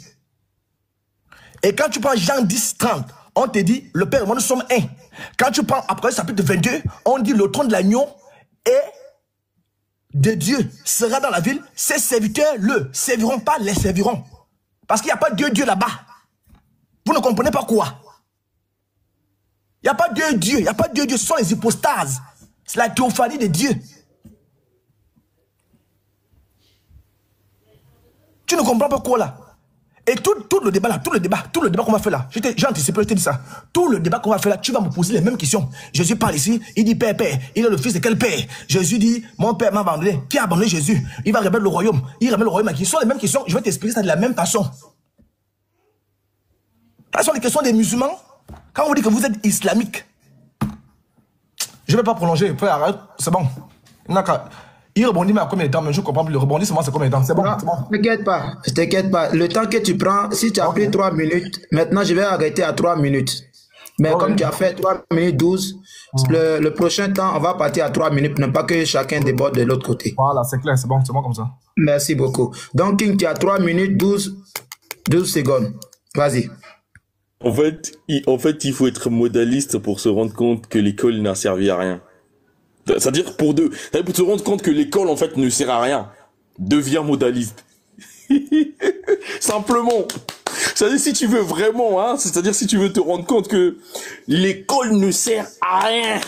Et quand tu prends Jean 10, 30, on te dit, le Père et moi, nous sommes un. Quand tu prends Apocalypse chapitre 22, on dit, le trône de l'agneau et de Dieu sera dans la ville, ses serviteurs le serviront, pas les serviront. Parce qu'il n'y a pas Dieu là-bas. Vous ne comprenez pas quoi? Il n'y a pas Dieu, il n'y a pas Dieu, ce sont les hypostases. C'est la théophanie de Dieu. Tu ne comprends pas quoi là? Et tout le débat là, tout le débat qu'on va faire là, j'ai anticipé, je t'ai dit ça. Tout le débat qu'on va faire là, tu vas me poser les mêmes questions. Jésus parle ici, il dit Père, il est le fils de quel père? Jésus dit, mon père m'a abandonné. Qui a abandonné Jésus? Il va remettre le royaume. Il remet le royaume à qui? Ce sont les mêmes questions, je vais t'expliquer ça de la même façon. Ce sont les questions des musulmans. Quand vous dites que vous êtes islamique, je ne vais pas prolonger, arrête, c'est bon. Il rebondit, mais à combien de temps? Mais je comprends plus. Le rebondissement, c'est combien de temps? C'est bon, c'est bon. T'inquiète pas. Le temps que tu prends, si tu as pris 3 minutes, maintenant je vais arrêter à 3 minutes. Mais comme tu as fait 3 minutes 12, le prochain temps, on va partir à 3 minutes, non pas que chacun déborde de l'autre côté. Voilà, c'est clair, c'est bon comme ça. Merci beaucoup. Donc, King, tu as 3 minutes 12 secondes. Vas-y. En fait, il faut être modaliste pour se rendre compte que l'école n'a servi à rien. C'est-à-dire pour se rendre compte que l'école en fait ne sert à rien. Deviens modaliste. Simplement. C'est-à-dire si tu veux vraiment, hein, c'est-à-dire si tu veux te rendre compte que l'école ne sert à rien.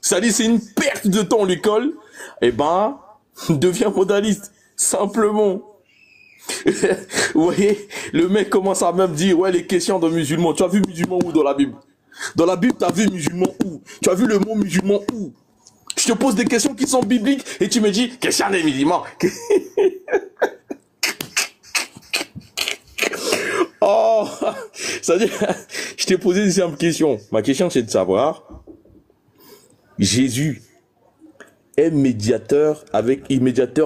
C'est-à-dire c'est une perte de temps l'école. Eh ben, deviens modaliste. Simplement. Vous voyez, le mec commence à même dire, ouais, les questions de musulmans. Tu as vu musulman où dans la Bible? Dans la Bible, tu as vu musulman où? Tu as vu le mot musulman où? Je te pose des questions qui sont bibliques et tu me dis, question des musulmans. Oh, c'est-à-dire, je t'ai posé une simple question. Ma question, c'est de savoir, Jésus est médiateur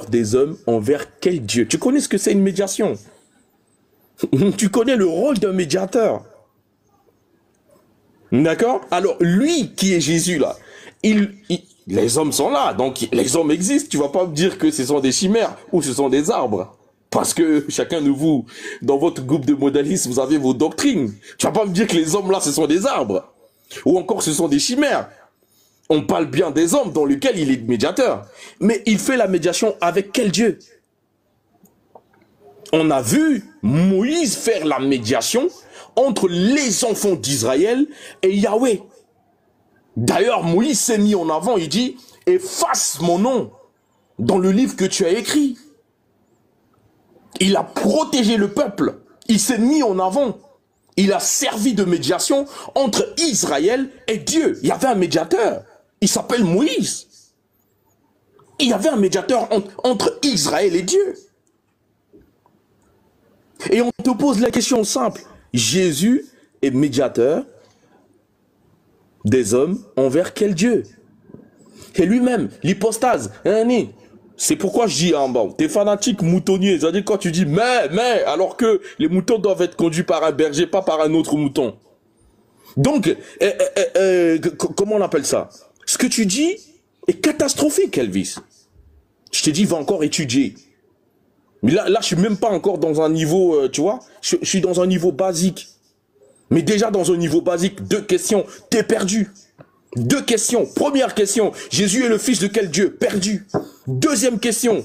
des hommes envers quel Dieu? Tu connais ce que c'est une médiation? Tu connais le rôle d'un médiateur? D'accord? Alors, lui qui est Jésus, là, les hommes sont là, donc les hommes existent. Tu vas pas me dire que ce sont des chimères ou ce sont des arbres. Parce que chacun de vous, dans votre groupe de modalistes, vous avez vos doctrines. Tu vas pas me dire que les hommes là, ce sont des arbres. Ou encore ce sont des chimères. On parle bien des hommes dans lesquels il est médiateur. Mais il fait la médiation avec quel Dieu? On a vu Moïse faire la médiation entre les enfants d'Israël et Yahweh. D'ailleurs, Moïse s'est mis en avant, il dit, efface mon nom dans le livre que tu as écrit. Il a protégé le peuple. Il s'est mis en avant. Il a servi de médiation entre Israël et Dieu. Il y avait un médiateur. Il s'appelle Moïse. Il y avait un médiateur entre Israël et Dieu. Et on te pose la question simple. Jésus est médiateur des hommes envers quel Dieu? Et lui-même, l'hypostase, c'est pourquoi je dis, t'es fanatique moutonnier, c'est-à-dire quand tu dis mais, alors que les moutons doivent être conduits par un berger, pas par un autre mouton. Donc, comment on appelle ça? Ce que tu dis est catastrophique, Elvis. Je te dis, va encore étudier. Mais là, je suis même pas encore dans un niveau, tu vois, je suis dans un niveau basique. Mais déjà dans un niveau basique, 2 questions, t'es perdu. 2 questions. Première question, Jésus est le fils de quel Dieu? Perdu. Deuxième question,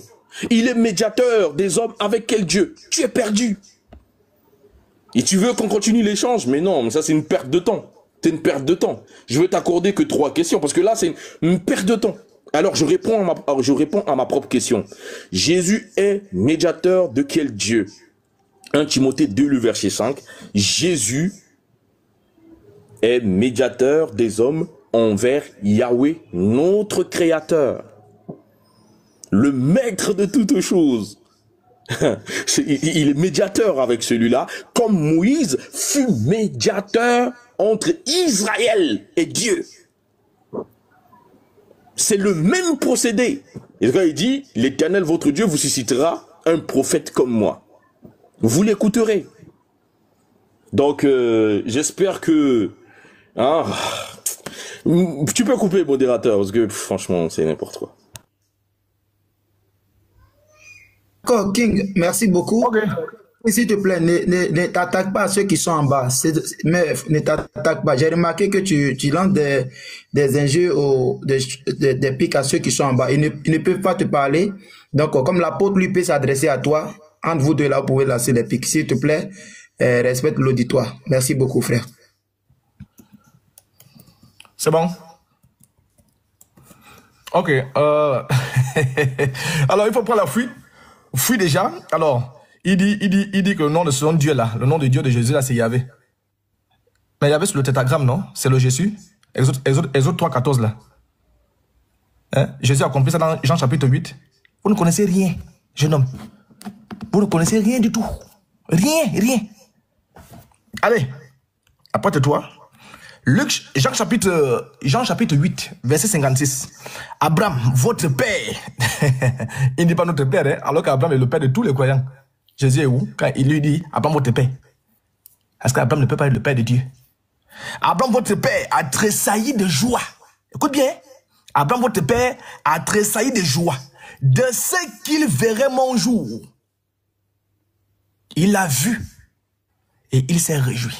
il est médiateur des hommes avec quel Dieu? Tu es perdu. Et tu veux qu'on continue l'échange? Mais non, ça c'est une perte de temps. C'est une perte de temps. Je vais t'accorder que 3 questions parce que là c'est une perte de temps. Alors je réponds à ma propre question. Jésus est médiateur de quel Dieu? 1 Timothée 2, le verset 5. Jésus est médiateur des hommes envers Yahweh, notre Créateur, le maître de toutes choses. Il est médiateur avec celui-là, comme Moïse fut médiateur entre Israël et Dieu. C'est le même procédé. Et quand il dit, l'Éternel votre Dieu vous suscitera un prophète comme moi. Vous l'écouterez. Donc, j'espère que... Hein, tu peux couper, modérateur, parce que franchement, c'est n'importe quoi. D'accord, King, merci beaucoup. Ok. S'il te plaît, ne t'attaque pas à ceux qui sont en bas. Mais ne t'attaque pas. J'ai remarqué que tu lances des injures, des pics à ceux qui sont en bas. Ils ne peuvent pas te parler. Donc, comme l'apôtre lui peut s'adresser à toi, entre vous deux là, vous pouvez lancer les pics. S'il te plaît, respecte l'auditoire. Merci beaucoup, frère. C'est bon? Ok. Alors, il faut prendre la fuite. Fuit déjà. Alors, il dit que le nom de son Dieu là, le nom de Dieu de Jésus là, c'est Yahvé. Mais Yahvé sur le tétragramme, non? C'est le Jésus. Exode 3,14 là. Hein? Jésus a compris ça dans Jean chapitre 8. Vous ne connaissez rien, jeune homme. Vous ne connaissez rien du tout. Rien. Allez, apporte-toi. Jean chapitre 8, verset 56. Abraham, votre père. Il ne dit pas notre père, hein, alors qu'Abraham est le père de tous les croyants. Jésus est où? Quand il lui dit, Abraham, votre père. Est-ce qu'Abraham ne peut pas être le père de Dieu? Abraham, votre père, a tressailli de joie. Écoute bien. Abraham, votre père, a tressailli de joie de ce qu'il verrait mon jour. Il l'a vu et il s'est réjoui.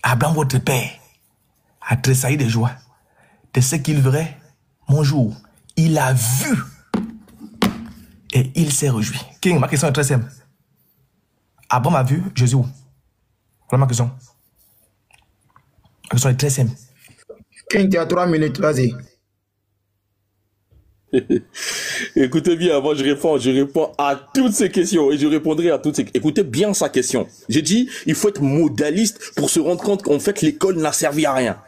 Abraham, votre père, a tressailli de joie de ce qu'il verrait mon jour. Il a vu et il s'est réjoui. King, ma question est très simple. Abraham a vu Jésus où? Voilà ma question. La question est très simple. King, tu as 3 minutes, vas-y. Écoutez bien, moi je réponds à toutes ces questions et je répondrai à toutes ces questions. Écoutez bien sa question. J'ai dit, il faut être modaliste pour se rendre compte qu'en fait l'école n'a servi à rien.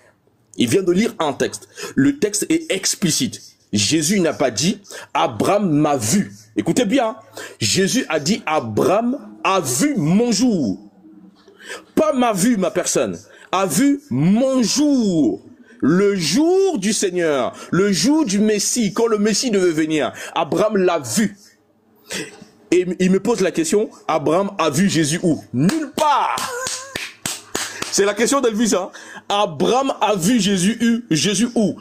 Il vient de lire un texte. Le texte est explicite. Jésus n'a pas dit, Abraham m'a vu. Écoutez bien, Jésus a dit, Abraham a vu mon jour. Pas m'a vu ma personne, a vu mon jour. Le jour du Seigneur, le jour du Messie, quand le Messie devait venir, Abraham l'a vu. Et il me pose la question, Abraham a vu Jésus où? Nulle part. C'est la question d'Elvis, hein. Abraham a vu Jésus où?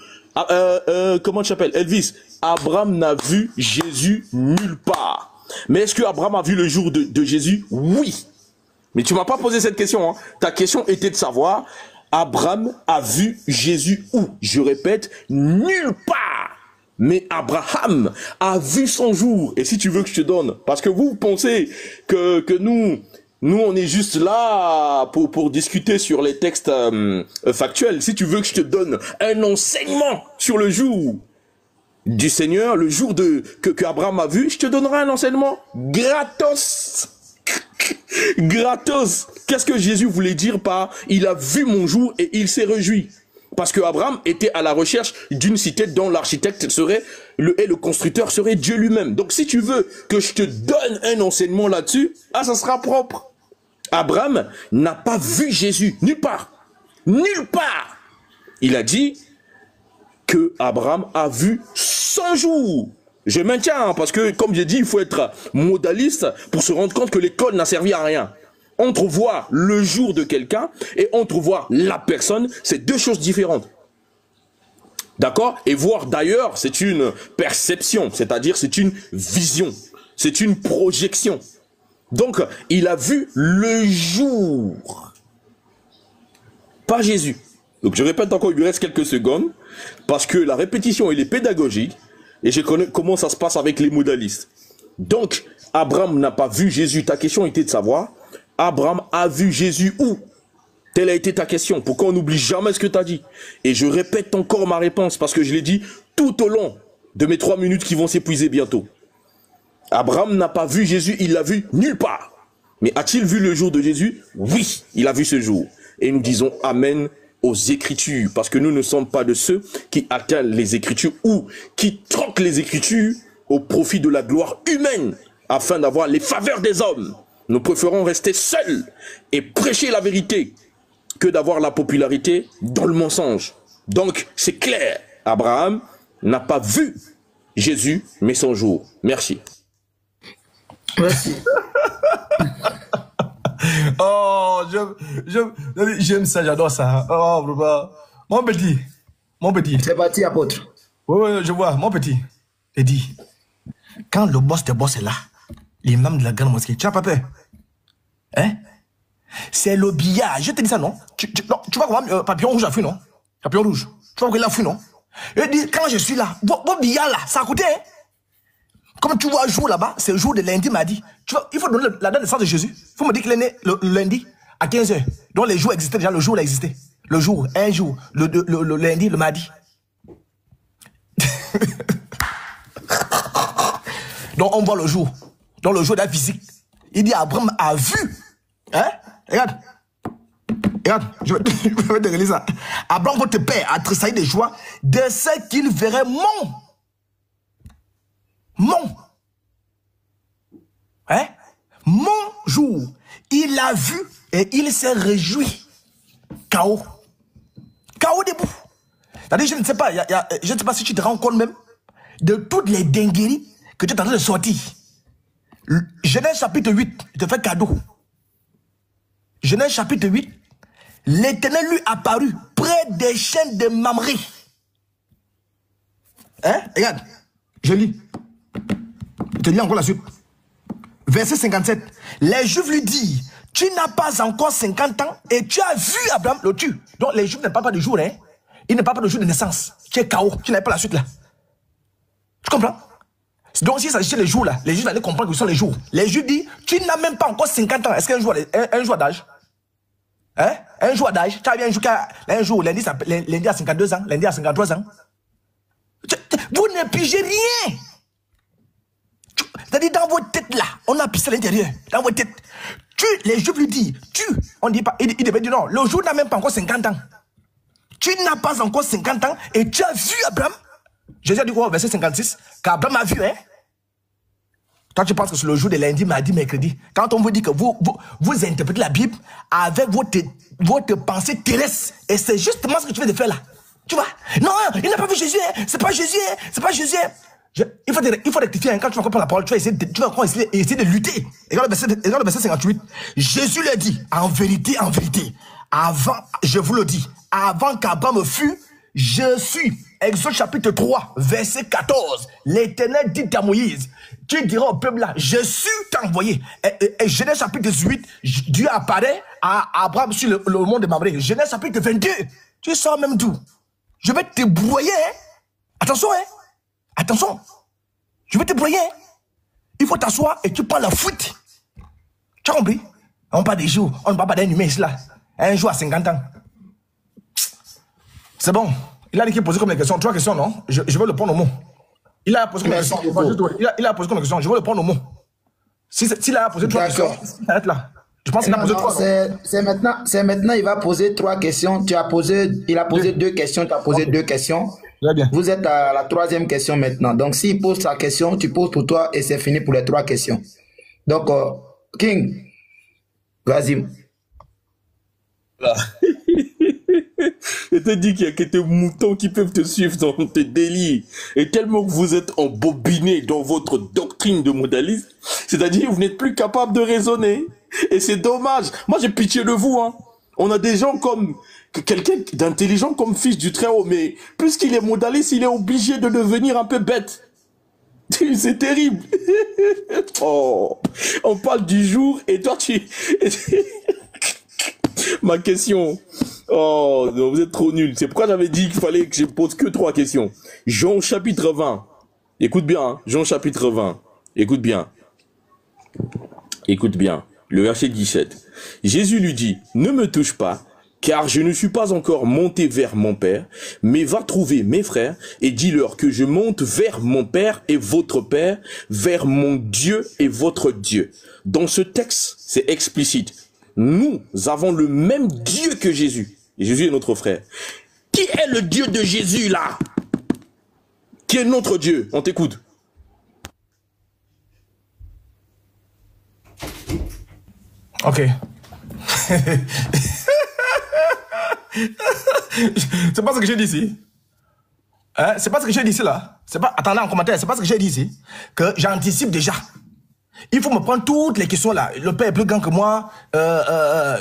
Comment tu t'appelles? Elvis, Abraham n'a vu Jésus nulle part. Mais est-ce que Abraham a vu le jour de Jésus? Oui. Mais tu m'as pas posé cette question, hein. Ta question était de savoir, Abraham a vu Jésus où? Je répète, nulle part. Mais Abraham a vu son jour. Et si tu veux que je te donne, parce que vous pensez que nous on est juste là pour discuter sur les textes factuels. Si tu veux que je te donne un enseignement sur le jour du Seigneur, le jour que Abraham a vu, je te donnerai un enseignement gratos. Gratos. Qu'est-ce que Jésus voulait dire par « il a vu mon jour et il s'est réjoui » ? Parce que Abraham était à la recherche d'une cité dont l'architecte serait et le constructeur serait Dieu lui-même. Donc si tu veux que je te donne un enseignement là-dessus, ça sera propre. Abraham n'a pas vu Jésus, nulle part. Nulle part. Il a dit que Abraham a vu son jour. Je maintiens, parce que, comme j'ai dit, il faut être modaliste pour se rendre compte que l'école n'a servi à rien. Entrevoir le jour de quelqu'un et entrevoir la personne, c'est deux choses différentes. D'accord? Et voir d'ailleurs, c'est une perception, c'est-à-dire c'est une vision, c'est une projection. Donc, il a vu le jour, pas Jésus. Donc, je répète encore, il lui reste quelques secondes, parce que la répétition, elle est pédagogique, et je connais comment ça se passe avec les modalistes. Donc, Abraham n'a pas vu Jésus. Ta question était de savoir, Abraham a vu Jésus où? Telle a été ta question. Pourquoi on n'oublie jamais ce que tu as dit? Et je répète encore ma réponse, parce que je l'ai dit tout au long de mes 3 minutes qui vont s'épuiser bientôt. Abraham n'a pas vu Jésus, il l'a vu nulle part. Mais a-t-il vu le jour de Jésus? Oui, il a vu ce jour. Et nous disons Amen aux Écritures, parce que nous ne sommes pas de ceux qui atteignent les Écritures ou qui troquent les Écritures au profit de la gloire humaine, afin d'avoir les faveurs des hommes. Nous préférons rester seuls et prêcher la vérité que d'avoir la popularité dans le mensonge. Donc, c'est clair, Abraham n'a pas vu Jésus, mais son jour. Merci. Merci. Oh, j'aime ça, j'adore ça. Oh, mon petit. C'est parti, apôtre. Oui, je vois, mon petit. Il dit, quand le boss de boss est là, l'imam de la grande mosquée, tu n'as pas peur? Hein? C'est le billard. Je te dis ça, non? Non, tu vois comment papillon rouge a fui, non? Papillon rouge. Tu vois qu'il a fui, non? Il dit, quand je suis là, vos billards là, ça a coûté, hein? Comme tu vois, jour là-bas, c'est le jour de lundi, mardi. Tu vois, il faut donner la date de naissance de Jésus. Il faut me dire qu'il est né le lundi à 15h. Donc les jours existaient déjà, le jour il existait. Le jour, un jour, le lundi, le mardi. Donc on voit le jour. Donc le jour de la physique. Il dit Abraham a vu. Hein? Regarde. Regarde, je vais te relire ça. Abraham, votre père, a tressailli de joie de ce qu'il verrait mon. Hein? Mon jour. Il a vu et il s'est réjoui. K.O. K.O. debout. C'est-à-dire, je ne sais pas, je ne sais pas si tu te rends compte même de toutes les dingueries que tu es en train de sortir. Genèse chapitre 8, je te fais cadeau. Genèse chapitre 8, l'Éternel lui apparut près des chaînes de Mamré. Hein? Regarde, je lis. Je te lis encore la suite. Verset 57. Les Juifs lui disent, tu n'as pas encore 50 ans et tu as vu Abraham le tue. Donc les Juifs ne parlent pas de jour, hein. Ils ne parlent pas de jour de naissance. Tu es KO, tu n'avais pas la suite là. Tu comprends? Donc s'il s'agissait des jours là, les Juifs allaient comprendre que ce sont les jours. Les Juifs disent, tu n'as même pas encore 50 ans. Est-ce qu'un jour d'âge? Hein? Un jour d'âge? Tu as bien un jour, lundi à 52 ans, lundi à 53 ans. Vous ne pigez rien. C'est-à-dire dans votre tête là, on a pissé à l'intérieur. Dans votre tête. Les Juifs lui disent, on dit pas, il devait dire non, le jour n'a même pas encore 50 ans. Tu n'as pas encore 50 ans et tu as vu Abraham. Jésus a dit quoi au verset 56? Qu'Abraham a vu, hein? Toi, tu penses que c'est le jour de lundi, mardi, mercredi. Quand on vous dit que vous interprétez la Bible avec votre pensée terrestre. Et c'est justement ce que tu viens de faire là. Tu vois? Non, il n'a pas vu Jésus, hein? C'est pas Jésus, hein? C'est pas Jésus, hein? Il faut rectifier, hein. Quand tu vas comprendre la parole, tu vas encore essayer de lutter. Regarde le verset 58. Jésus leur dit, en vérité, avant, je vous le dis, avant qu'Abraham fût, je suis. Exode chapitre 3, verset 14. L'Éternel dit à Moïse, tu diras au peuple là, je suis t'envoyé. Et Genèse chapitre 18, Dieu apparaît à Abraham sur le mont de Mamré. Genèse chapitre 22, tu sors même d'où? Je vais te broyer, hein? Attention, hein? Attention, je vais te broyer. Il faut t'asseoir et tu prends la fuite. Tu as compris? On parle des jours, on ne parle pas d'un humain ici là. Un jour à 50 ans. C'est bon. Il a dit qu'il posait comme les questions. 3 questions, non? Je vais le prendre au mot. Il a posé comme les questions. Il a posé comme les questions. Je vais le prendre au mot. S'il a posé 3 questions, il arrête là. Je pense qu'il a posé 3 questions. C'est maintenant, il va poser 3 questions. Il a posé 2 questions. Tu as posé 2 questions. Bien. Vous êtes à la 3e question maintenant. Donc, s'il pose sa question, tu poses pour toi et c'est fini pour les 3 questions. Donc, King, vas-y. Je te dis qu'il y a que tes moutons qui peuvent te suivre dans tes délires. Et tellement que vous êtes embobiné dans votre doctrine de modalisme, c'est-à-dire que vous n'êtes plus capable de raisonner. Et c'est dommage. Moi, j'ai pitié de vous, hein. On a des gens comme quelqu'un d'intelligent comme fils du Très-Haut, mais puisqu'il est modaliste, il est obligé de devenir un peu bête. C'est terrible. Oh, on parle du jour et toi tu... Ma question. Oh, non, vous êtes trop nuls. C'est pourquoi j'avais dit qu'il fallait que je pose que 3 questions. Jean chapitre 20. Écoute bien, hein. Jean chapitre 20. Écoute bien. Écoute bien. Le verset 17. Jésus lui dit, ne me touche pas, car je ne suis pas encore monté vers mon Père, mais va trouver mes frères et dis-leur que je monte vers mon Père et votre Père, vers mon Dieu et votre Dieu. Dans ce texte, c'est explicite. Nous avons le même Dieu que Jésus. Et Jésus est notre frère. Qui est le Dieu de Jésus là? Qui est notre Dieu? On t'écoute. Ok. C'est pas ce que j'ai dit ici. Hein? C'est pas ce que j'ai dit ici là. C'est pas. Attendez en commentaire, c'est pas ce que j'ai dit ici. Que j'anticipe déjà. Il faut me prendre toutes les questions là. Le Père est plus grand que moi.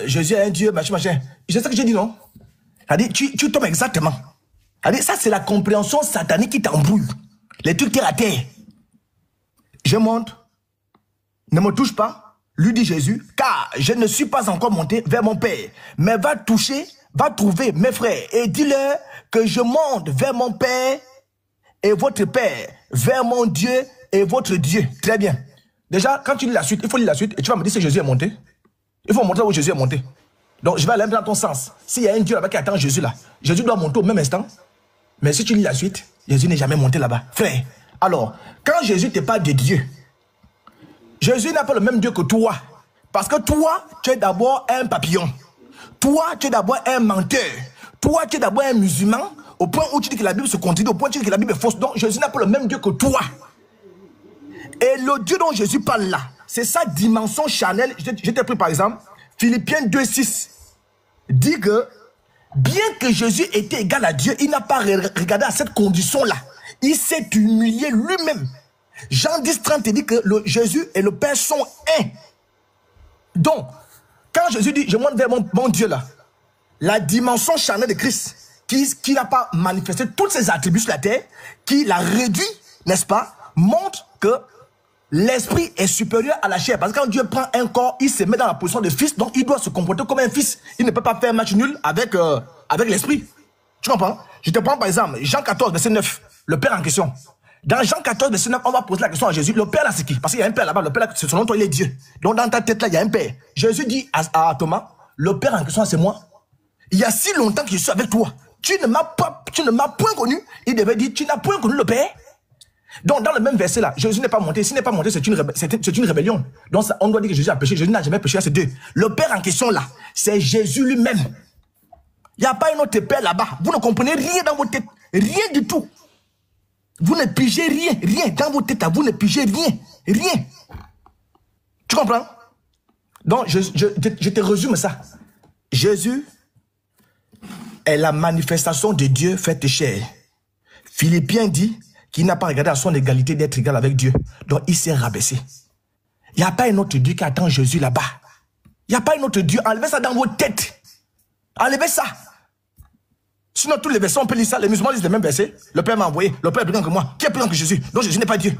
Jésus est un Dieu, machin, machin. C'est ça que j'ai dit, non? C'est-à-dire, tu tombes exactement. C'est-à-dire, ça, c'est la compréhension satanique qui t'embrouille. Les trucs terre à terre. Je monte. Ne me touche pas. Lui dit Jésus, car je ne suis pas encore monté vers mon Père. Mais va trouver mes frères et dis-leur que je monte vers mon Père et votre Père, vers mon Dieu et votre Dieu. Très bien. Déjà, quand tu lis la suite, il faut lire la suite et tu vas me dire si Jésus est monté. Il faut montrer où Jésus est monté. Donc, je vais aller dans ton sens. S'il y a un Dieu là-bas qui attend Jésus là, Jésus doit monter au même instant. Mais si tu lis la suite, Jésus n'est jamais monté là-bas. Frère, alors, quand Jésus te parle de Dieu, Jésus n'a pas le même Dieu que toi. Parce que toi, tu es d'abord un papillon. Toi, tu es d'abord un menteur. Toi, tu es d'abord un musulman. Au point où tu dis que la Bible se contredit, au point où tu dis que la Bible est fausse. Donc, Jésus n'a pas le même Dieu que toi. Et le Dieu dont Jésus parle là, c'est sa dimension charnelle. Je t'ai pris par exemple, Philippiens 2,6 dit que bien que Jésus était égal à Dieu, il n'a pas regardé à cette condition-là. Il s'est humilié lui-même. Jean 10,30 dit que Jésus et le Père sont un. Donc, quand Jésus dit, je monte vers mon Dieu là, la dimension charnelle de Christ, qui n'a pas manifesté tous ses attributs sur la terre, qui l'a réduit, n'est-ce pas, montre que l'esprit est supérieur à la chair. Parce que quand Dieu prend un corps, il se met dans la position de fils, donc il doit se comporter comme un fils. Il ne peut pas faire un match nul avec l'esprit. Tu comprends? Je te prends par exemple, Jean 14, verset 9, le Père en question. Dans Jean 14, verset 9, on va poser la question à Jésus. Le Père là, c'est qui? Parce qu'il y a un Père là-bas, le Père là, selon toi, il est Dieu. Donc dans ta tête là, il y a un Père. Jésus dit à Thomas, le Père en question, c'est moi. Il y a si longtemps que je suis avec toi. Tu ne m'as point connu. Il devait dire, tu n'as point connu le Père. Donc, dans le même verset là, Jésus n'est pas monté. S'il n'est pas monté, c'est une rébellion. Donc, on doit dire que Jésus a péché. Jésus n'a jamais péché, c'est deux. Le Père en question là, c'est Jésus lui-même. Il n'y a pas un autre Père là-bas. Vous ne comprenez rien dans votre tête. Rien du tout. Vous ne pigez rien dans votre tête. Vous ne pigez rien. Tu comprends? Donc, je te résume ça. Jésus est la manifestation de Dieu faite chair. Philippiens dit qu'il n'a pas regardé à son égalité d'être égal avec Dieu. Donc, il s'est rabaissé. Il n'y a pas un autre Dieu qui attend Jésus là-bas. Il n'y a pas un autre Dieu. Enlevez ça dans vos têtes. Enlevez ça. Sinon, tous les versets, on peut lire ça. Les musulmans lisent les mêmes versets. Le Père m'a envoyé. Le Père est plus grand que moi. Qui est plus grand que Jésus? Donc, Jésus n'est pas Dieu.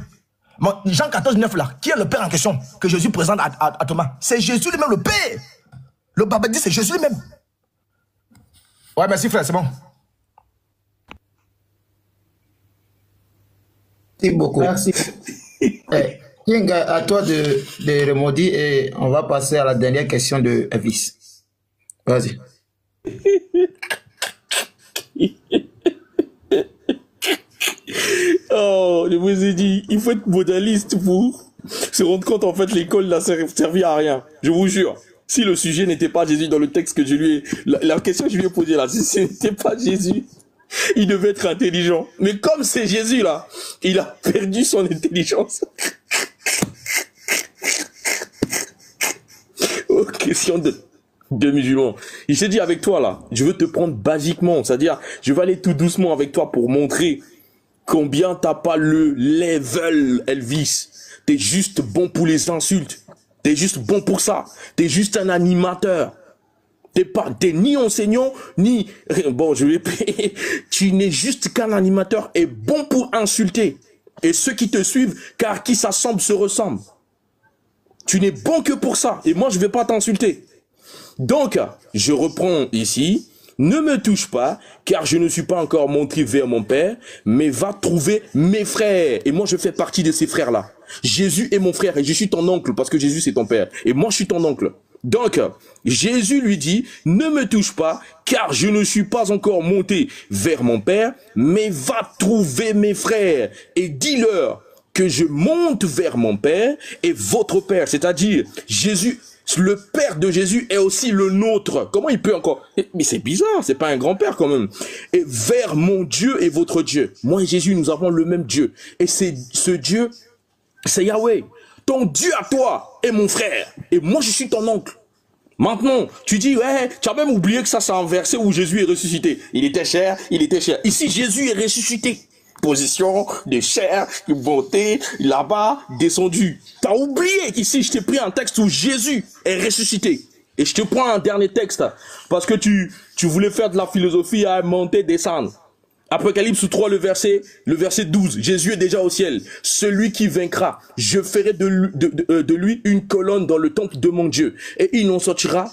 Bon, Jean 14, 9 là. Qui est le Père en question que Jésus présente à Thomas? C'est Jésus lui-même, le Père. Le Baba dit, c'est Jésus lui-même. Ouais, merci frère, c'est bon. Merci beaucoup. Merci. King, à toi de remonter et on va passer à la dernière question de Elvis. Vas-y. Oh, je vous ai dit, il faut être modaliste pour se rendre compte, en fait, l'école n'a servi à rien. Je vous jure. Si le sujet n'était pas Jésus dans le texte que je lui ai... La question que je lui ai posée là, si ce n'était pas Jésus, il devait être intelligent. Mais comme c'est Jésus là, il a perdu son intelligence. Oh, question de musulmans. Il s'est dit avec toi là, je veux te prendre basiquement, c'est-à-dire, je vais aller tout doucement avec toi pour montrer combien t'as pas le level, Elvis. T'es juste bon pour les insultes. T'es juste bon pour ça. T'es juste un animateur. T'es ni enseignant, ni... Bon, je vais... Tu n'es juste qu'un animateur et bon pour insulter. Et ceux qui te suivent, car qui s'assemblent se ressemblent. Tu n'es bon que pour ça. Et moi, je ne vais pas t'insulter. Donc, je reprends ici. Ne me touche pas, car je ne suis pas encore monté vers mon Père, mais va trouver mes frères. Et moi, je fais partie de ces frères-là. Jésus est mon frère et je suis ton oncle, parce que Jésus, c'est ton père. Et moi, je suis ton oncle. Donc, Jésus lui dit, ne me touche pas, car je ne suis pas encore monté vers mon Père, mais va trouver mes frères et dis-leur que je monte vers mon Père et votre Père. C'est-à-dire, Jésus, le Père de Jésus est aussi le nôtre. Comment il peut encore... Mais c'est bizarre, c'est pas un grand-père quand même. Et vers mon Dieu et votre Dieu. Moi et Jésus, nous avons le même Dieu. Et c'est ce Dieu, c'est Yahweh. Ton Dieu à toi est mon frère. Et moi, je suis ton oncle. Maintenant, tu dis, ouais, tu as même oublié que ça, c'est un verset où Jésus est ressuscité. Il était cher, il était cher. Ici, Jésus est ressuscité. Position de chair, bonté, là-bas, descendu. T'as oublié qu'ici, je t'ai pris un texte où Jésus est ressuscité. Et je te prends un dernier texte, parce que tu voulais faire de la philosophie à monter, descendre. Apocalypse 3, le verset 12. Jésus est déjà au ciel. Celui qui vaincra, je ferai de lui une colonne dans le temple de mon Dieu. Et il n'en sortira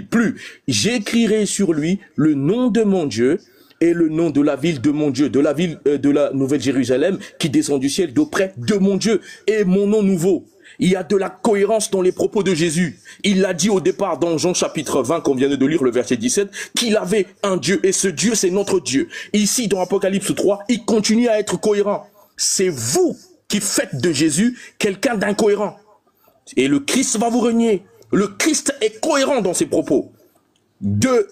plus. J'écrirai sur lui le nom de mon Dieu et le nom de la ville de mon Dieu, de la ville de la Nouvelle Jérusalem qui descend du ciel d'auprès de mon Dieu et mon nom nouveau. Il y a de la cohérence dans les propos de Jésus. Il l'a dit au départ dans Jean chapitre 20, qu'on vient de lire, le verset 17, qu'il avait un Dieu, et ce Dieu, c'est notre Dieu. Ici, dans Apocalypse 3, il continue à être cohérent. C'est vous qui faites de Jésus quelqu'un d'incohérent. Et le Christ va vous renier. Le Christ est cohérent dans ses propos. De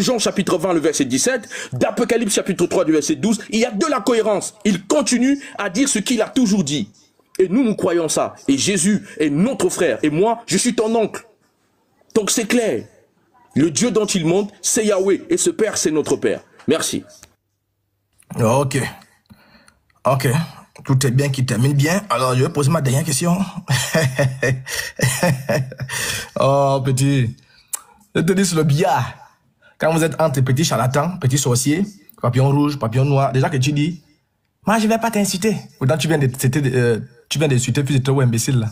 Jean chapitre 20, le verset 17, d'Apocalypse chapitre 3, du verset 12, il y a de la cohérence. Il continue à dire ce qu'il a toujours dit. Et nous croyons ça. Et Jésus est notre frère. Et moi, je suis ton oncle. Donc c'est clair. Le Dieu dont il monte, c'est Yahweh. Et ce Père, c'est notre Père. Merci. Ok. Ok. Tout est bien qui termine bien. Alors, je vais poser ma dernière question. Oh, petit. Je te dis sur le billard. Quand vous êtes entre petits charlatans, petits sorciers, papillon rouge, papillon noir, déjà que tu dis, moi, je ne vais pas t'inciter. Pourtant, tu viens de tu viens d'insulter fils de trop imbécile là.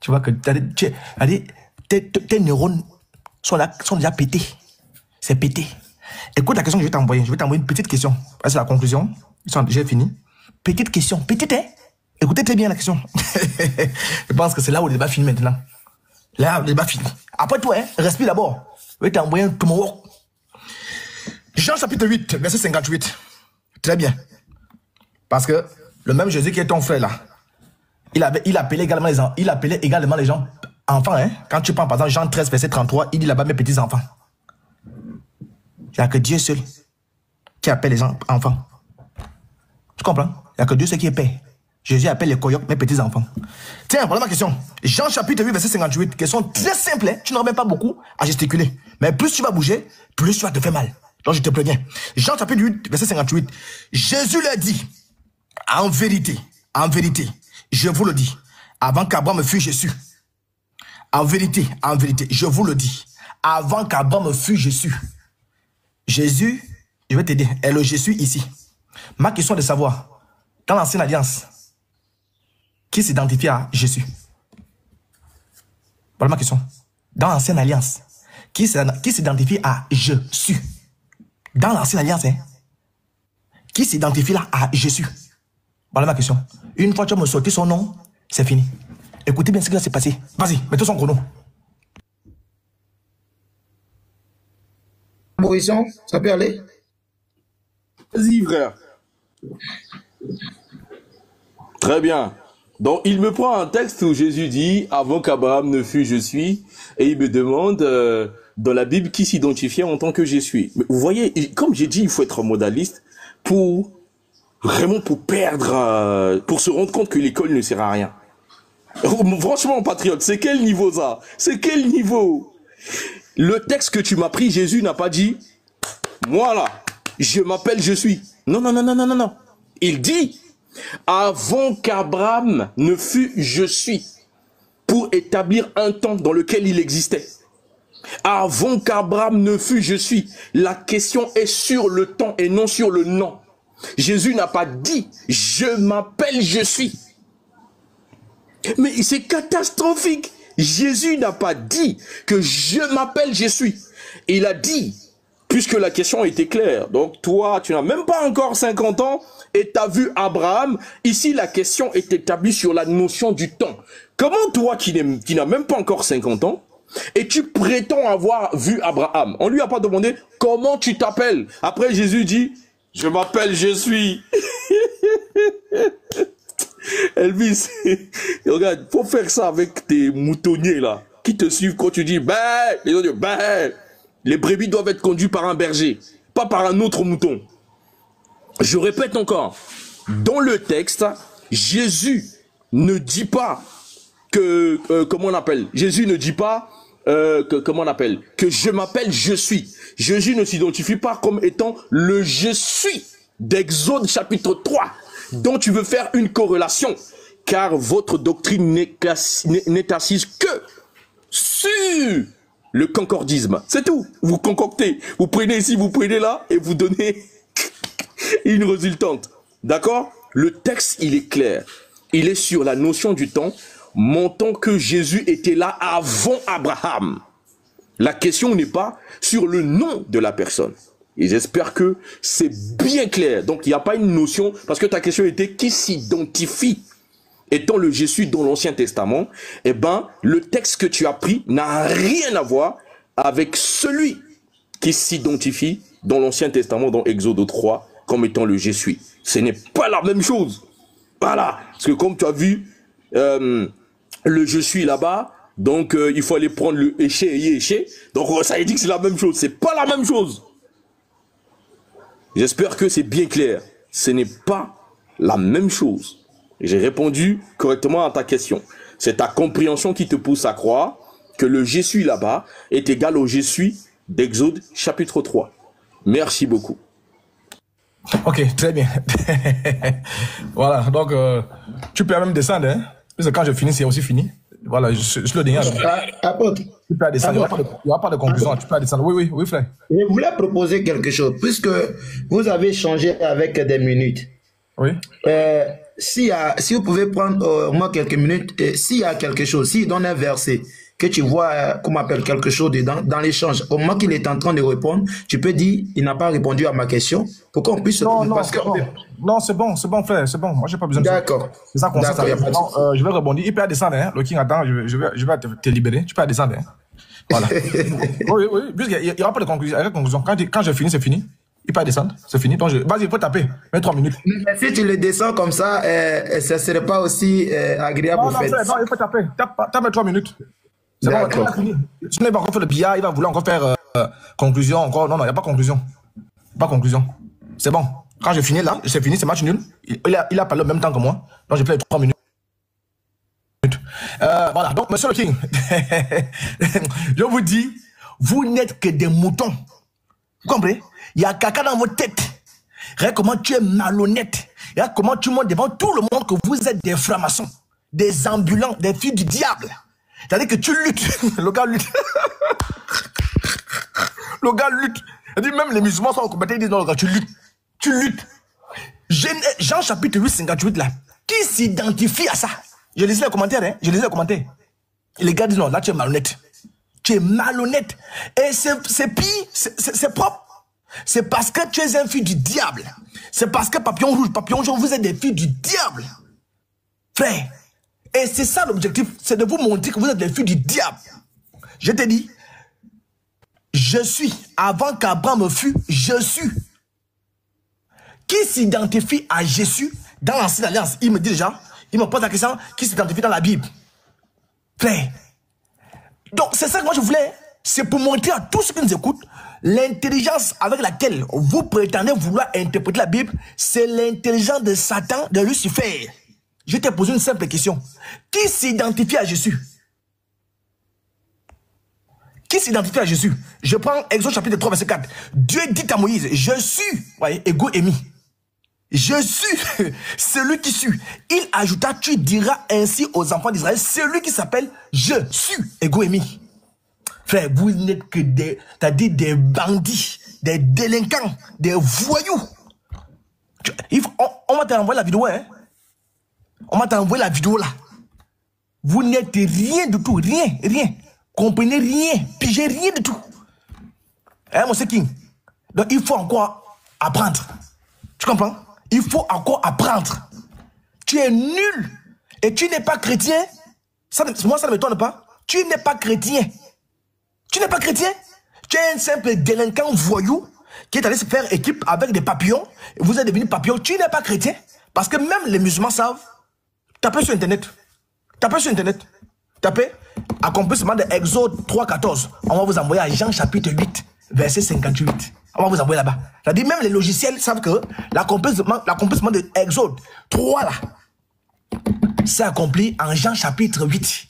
Tu vois que tes neurones sont déjà pétés. C'est pété. Écoute la question que je vais t'envoyer. Je vais t'envoyer une petite question. C'est la conclusion. J'ai fini. Petite question. Petite, hein? Écoutez très bien la question. Je pense que c'est là où le débat finit maintenant. Là, le débat finit. Après toi, hein, respire d'abord. Je vais t'envoyer un tomahawk. Jean chapitre 8, verset 58. Très bien. Parce que le même Jésus qui est ton frère là, il appelait également les gens enfants. Hein? Quand tu prends par exemple Jean 13, verset 33, il dit là-bas mes petits enfants. Il n'y a que Dieu seul qui appelle les gens enfants. Tu comprends? Il n'y a que Dieu seul qui est père. Jésus appelle les coyotes mes petits enfants. Tiens, voilà ma question. Jean chapitre 8, verset 58. Question très simple. Hein? Tu n'auras même pas beaucoup à gesticuler. Mais plus tu vas bouger, plus tu vas te faire mal. Donc je te préviens. Jean chapitre 8, verset 58. Jésus leur dit, en vérité, je vous le dis, avant qu'Abraham fût Jésus. En vérité, je vous le dis, avant qu'Abraham fût Jésus. Jésus, je vais t'aider, est le Jésus ici. Ma question est de savoir, dans l'ancienne alliance, qui s'identifie à Jésus? Voilà ma question. Dans l'ancienne alliance, qui s'identifie à Jésus? Dans l'ancienne alliance, hein? Qui s'identifie là à Jésus? Voilà ma question. Une fois que tu vas me sortir son nom, c'est fini. Écoutez bien ce qui va se passer. Vas-y, mets-toi son chrono. Morisson, ça peut aller? Vas-y, frère. Très bien. Donc, il me prend un texte où Jésus dit « Avant qu'Abraham ne fût, je suis ». Et il me demande dans la Bible qui s'identifiait en tant que je suis. Mais vous voyez, comme j'ai dit, il faut être modaliste pour vraiment perdre, pour se rendre compte que l'école ne sert à rien. Franchement, patriote, c'est quel niveau ça? C'est quel niveau? Le texte que tu m'as pris, Jésus n'a pas dit « Moi là, je m'appelle je suis ». Non, non, non, non, non, non, non. Il dit « Avant qu'Abraham ne fût, je suis », pour établir un temps dans lequel il existait. Avant qu'Abraham ne fût, je suis. La question est sur le temps et non sur le nom. Jésus n'a pas dit « Je m'appelle, je suis ». Mais c'est catastrophique. Jésus n'a pas dit que je m'appelle, je suis. Il a dit, puisque la question était claire, donc toi, tu n'as même pas encore 50 ans et tu as vu Abraham. Ici, la question est établie sur la notion du temps. Comment toi, qui n'as même pas encore 50 ans, et tu prétends avoir vu Abraham? On lui a pas demandé comment tu t'appelles. Après, Jésus dit, je m'appelle, je suis. Elvis, regarde, faut faire ça avec tes moutonniers là, qui te suivent quand tu dis bah, les autres bah. Les brebis doivent être conduits par un berger, pas par un autre mouton. Je répète encore, dans le texte, Jésus ne dit pas que comment on appelle? Jésus ne dit pas comment on appelle? Que je m'appelle, je suis. Jésus ne s'identifie pas comme étant le je suis d'Exode chapitre 3. Dont tu veux faire une corrélation, car votre doctrine n'est assise que sur le concordisme. C'est tout. Vous concoctez, vous prenez ici, vous prenez là, et vous donnez une résultante. D'accord? Le texte, il est clair. Il est sur la notion du temps, montant que Jésus était là avant Abraham. La question n'est pas sur le nom de la personne. Et j'espère que c'est bien clair. Donc, il n'y a pas une notion, parce que ta question était qui s'identifie étant le Jésus dans l'Ancien Testament. Eh bien, le texte que tu as pris n'a rien à voir avec celui qui s'identifie dans l'Ancien Testament, dans Exode 3, comme étant le Jésus. Ce n'est pas la même chose. Voilà. Parce que comme tu as vu, le je suis là-bas, donc il faut aller prendre le éché et éché. Donc, ça veut dire que c'est la même chose. C'est pas la même chose. J'espère que c'est bien clair. Ce n'est pas la même chose. J'ai répondu correctement à ta question. C'est ta compréhension qui te pousse à croire que le je suis là-bas est égal au je suis d'Exode chapitre 3. Merci beaucoup. Ok, très bien. Voilà, donc tu peux même descendre. Hein? Parce que quand je finis, c'est aussi fini. Voilà, je le dis. Apôtre. Tu peux descendre. Il n'y aura pas de conclusion. Tu peux descendre. Oui, frère. Je voulais proposer quelque chose. Puisque vous avez changé avec des minutes. Oui. si vous pouvez prendre au moins quelques minutes, s'il y a quelque chose, s'il donne un verset, que tu vois, comment appelle, quelque chose dedans, dans l'échange, au moment qu'il est en train de répondre, tu peux dire, il n'a pas répondu à ma question, pour qu'on puisse... Non, c'est bon, frère, c'est bon. Moi, j'ai pas besoin de ça. D'accord. C'est ça qu'on sait. Je vais rebondir. Il peut descendre, hein. Le King attend, je vais te libérer. Tu peux descendre, hein. Voilà. oui. Puisqu'il n'y aura pas de conclusion. Quand j'ai fini, c'est fini. Il peut descendre, c'est fini. Donc, vas-y, il faut taper. Mets 3 minutes. Mais si tu le descends comme ça, ça ne serait pas aussi agréable au fait. Non, il faut taper. Tape 3 minutes. C'est bon, il a fini. Sinon, il va encore faire le billard, il va vouloir encore faire conclusion. Encore. Non, il n'y a pas conclusion. Pas conclusion. C'est bon. Quand j'ai fini là, c'est fini, c'est match nul. Il a parlé en même temps que moi. Donc, j'ai fait 3 minutes. Voilà. Donc, monsieur le King, je vous dis, vous n'êtes que des moutons. Vous comprenez? Il y a caca dans votre tête. Regarde comment tu es malhonnête. Regarde comment tu montres devant tout le monde que vous êtes des francs-maçons, des ambulants, des filles du diable. C'est-à-dire que tu luttes. Le gars lutte. Le gars lutte. C'est-à-dire même les musulmans sont au combattant, ils disent non, le gars, tu luttes. Tu luttes. Jean chapitre 8, 58 là. Qui s'identifie à ça? Je lisais les commentaires, hein. Je lisais les commentaires. Et les gars disent non, là tu es malhonnête. Tu es malhonnête. Et c'est pire, c'est propre. C'est parce que tu es un fils du diable. C'est parce que papillon rouge, vous êtes des filles du diable. Frère. Et c'est ça l'objectif, c'est de vous montrer que vous êtes des filles du diable. Je te dis, je suis, avant qu'Abraham fût, je suis. Qui s'identifie à Jésus dans l'Ancienne Alliance? Il me dit déjà, il me pose la question, qui s'identifie dans la Bible? Frère. Donc c'est ça que moi je voulais, c'est pour montrer à tous ceux qui nous écoutent, l'intelligence avec laquelle vous prétendez vouloir interpréter la Bible, c'est l'intelligence de Satan, de Lucifer. Je t'ai posé une simple question. Qui s'identifie à Jésus? Qui s'identifie à Jésus? Je prends Exode chapitre 3, verset 4. Dieu dit à Moïse, je suis, voyez, ego émis. Je suis celui qui suis. Il ajouta, tu diras ainsi aux enfants d'Israël, celui qui s'appelle je suis, ego émis. Frère, vous n'êtes que des bandits, des délinquants, des voyous. On va t'envoyer la vidéo, hein? On m'a envoyé la vidéo là. Vous n'êtes rien du tout, rien. Comprenez rien, pigez rien du tout. Hein, monsieur King? Donc il faut encore apprendre. Tu comprends? Il faut encore apprendre. Tu es nul. Et tu n'es pas chrétien. Moi, ça ne m'étonne pas. Tu n'es pas chrétien. Tu n'es pas chrétien. Tu es un simple délinquant voyou qui est allé se faire équipe avec des papillons. Et vous êtes devenu papillon. Tu n'es pas chrétien. Parce que même les musulmans savent. Tapez sur Internet. Tapez accomplissement de Exode 3.14. On va vous envoyer à Jean chapitre 8, verset 58. On va vous envoyer là-bas. C'est-à-dire même les logiciels savent que l'accomplissement de Exode 3 là, c'est accompli en Jean chapitre 8.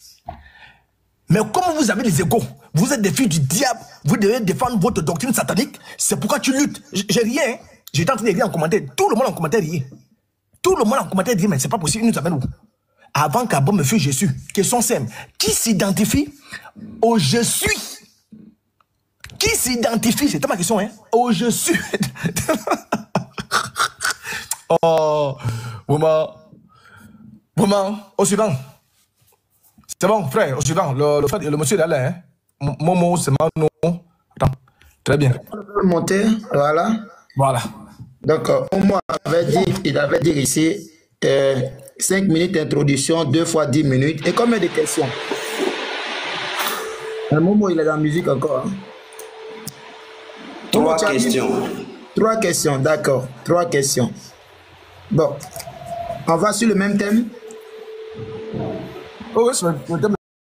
Mais comme vous avez les égos, vous êtes des filles du diable, vous devez défendre votre doctrine satanique, c'est pourquoi tu luttes. J'ai rien, hein? J'étais en train de lire en commentaire. Tout le monde en commentaire rien. Tout le monde en commentaire dit, mais c'est pas possible, il nous amène où? Avant qu'Abraham me fût Jésus, question simple. Qui s'identifie au je suis? Qui s'identifie? C'était ma question, hein? Au je suis. Oh, maman, au suivant. C'est bon, frère, au suivant. Le monsieur est là, hein? Momo, c'est Mano. Attends, très bien. Monter, voilà. Voilà. Donc, il avait dit ici 5 minutes d'introduction, 2 fois 10 minutes. Et combien de questions? Un moment, il est dans la musique encore. Hein? 3 questions. 3 questions, d'accord. 3 questions. Bon, on va sur le même thème. Oh, oui, c'est le thème.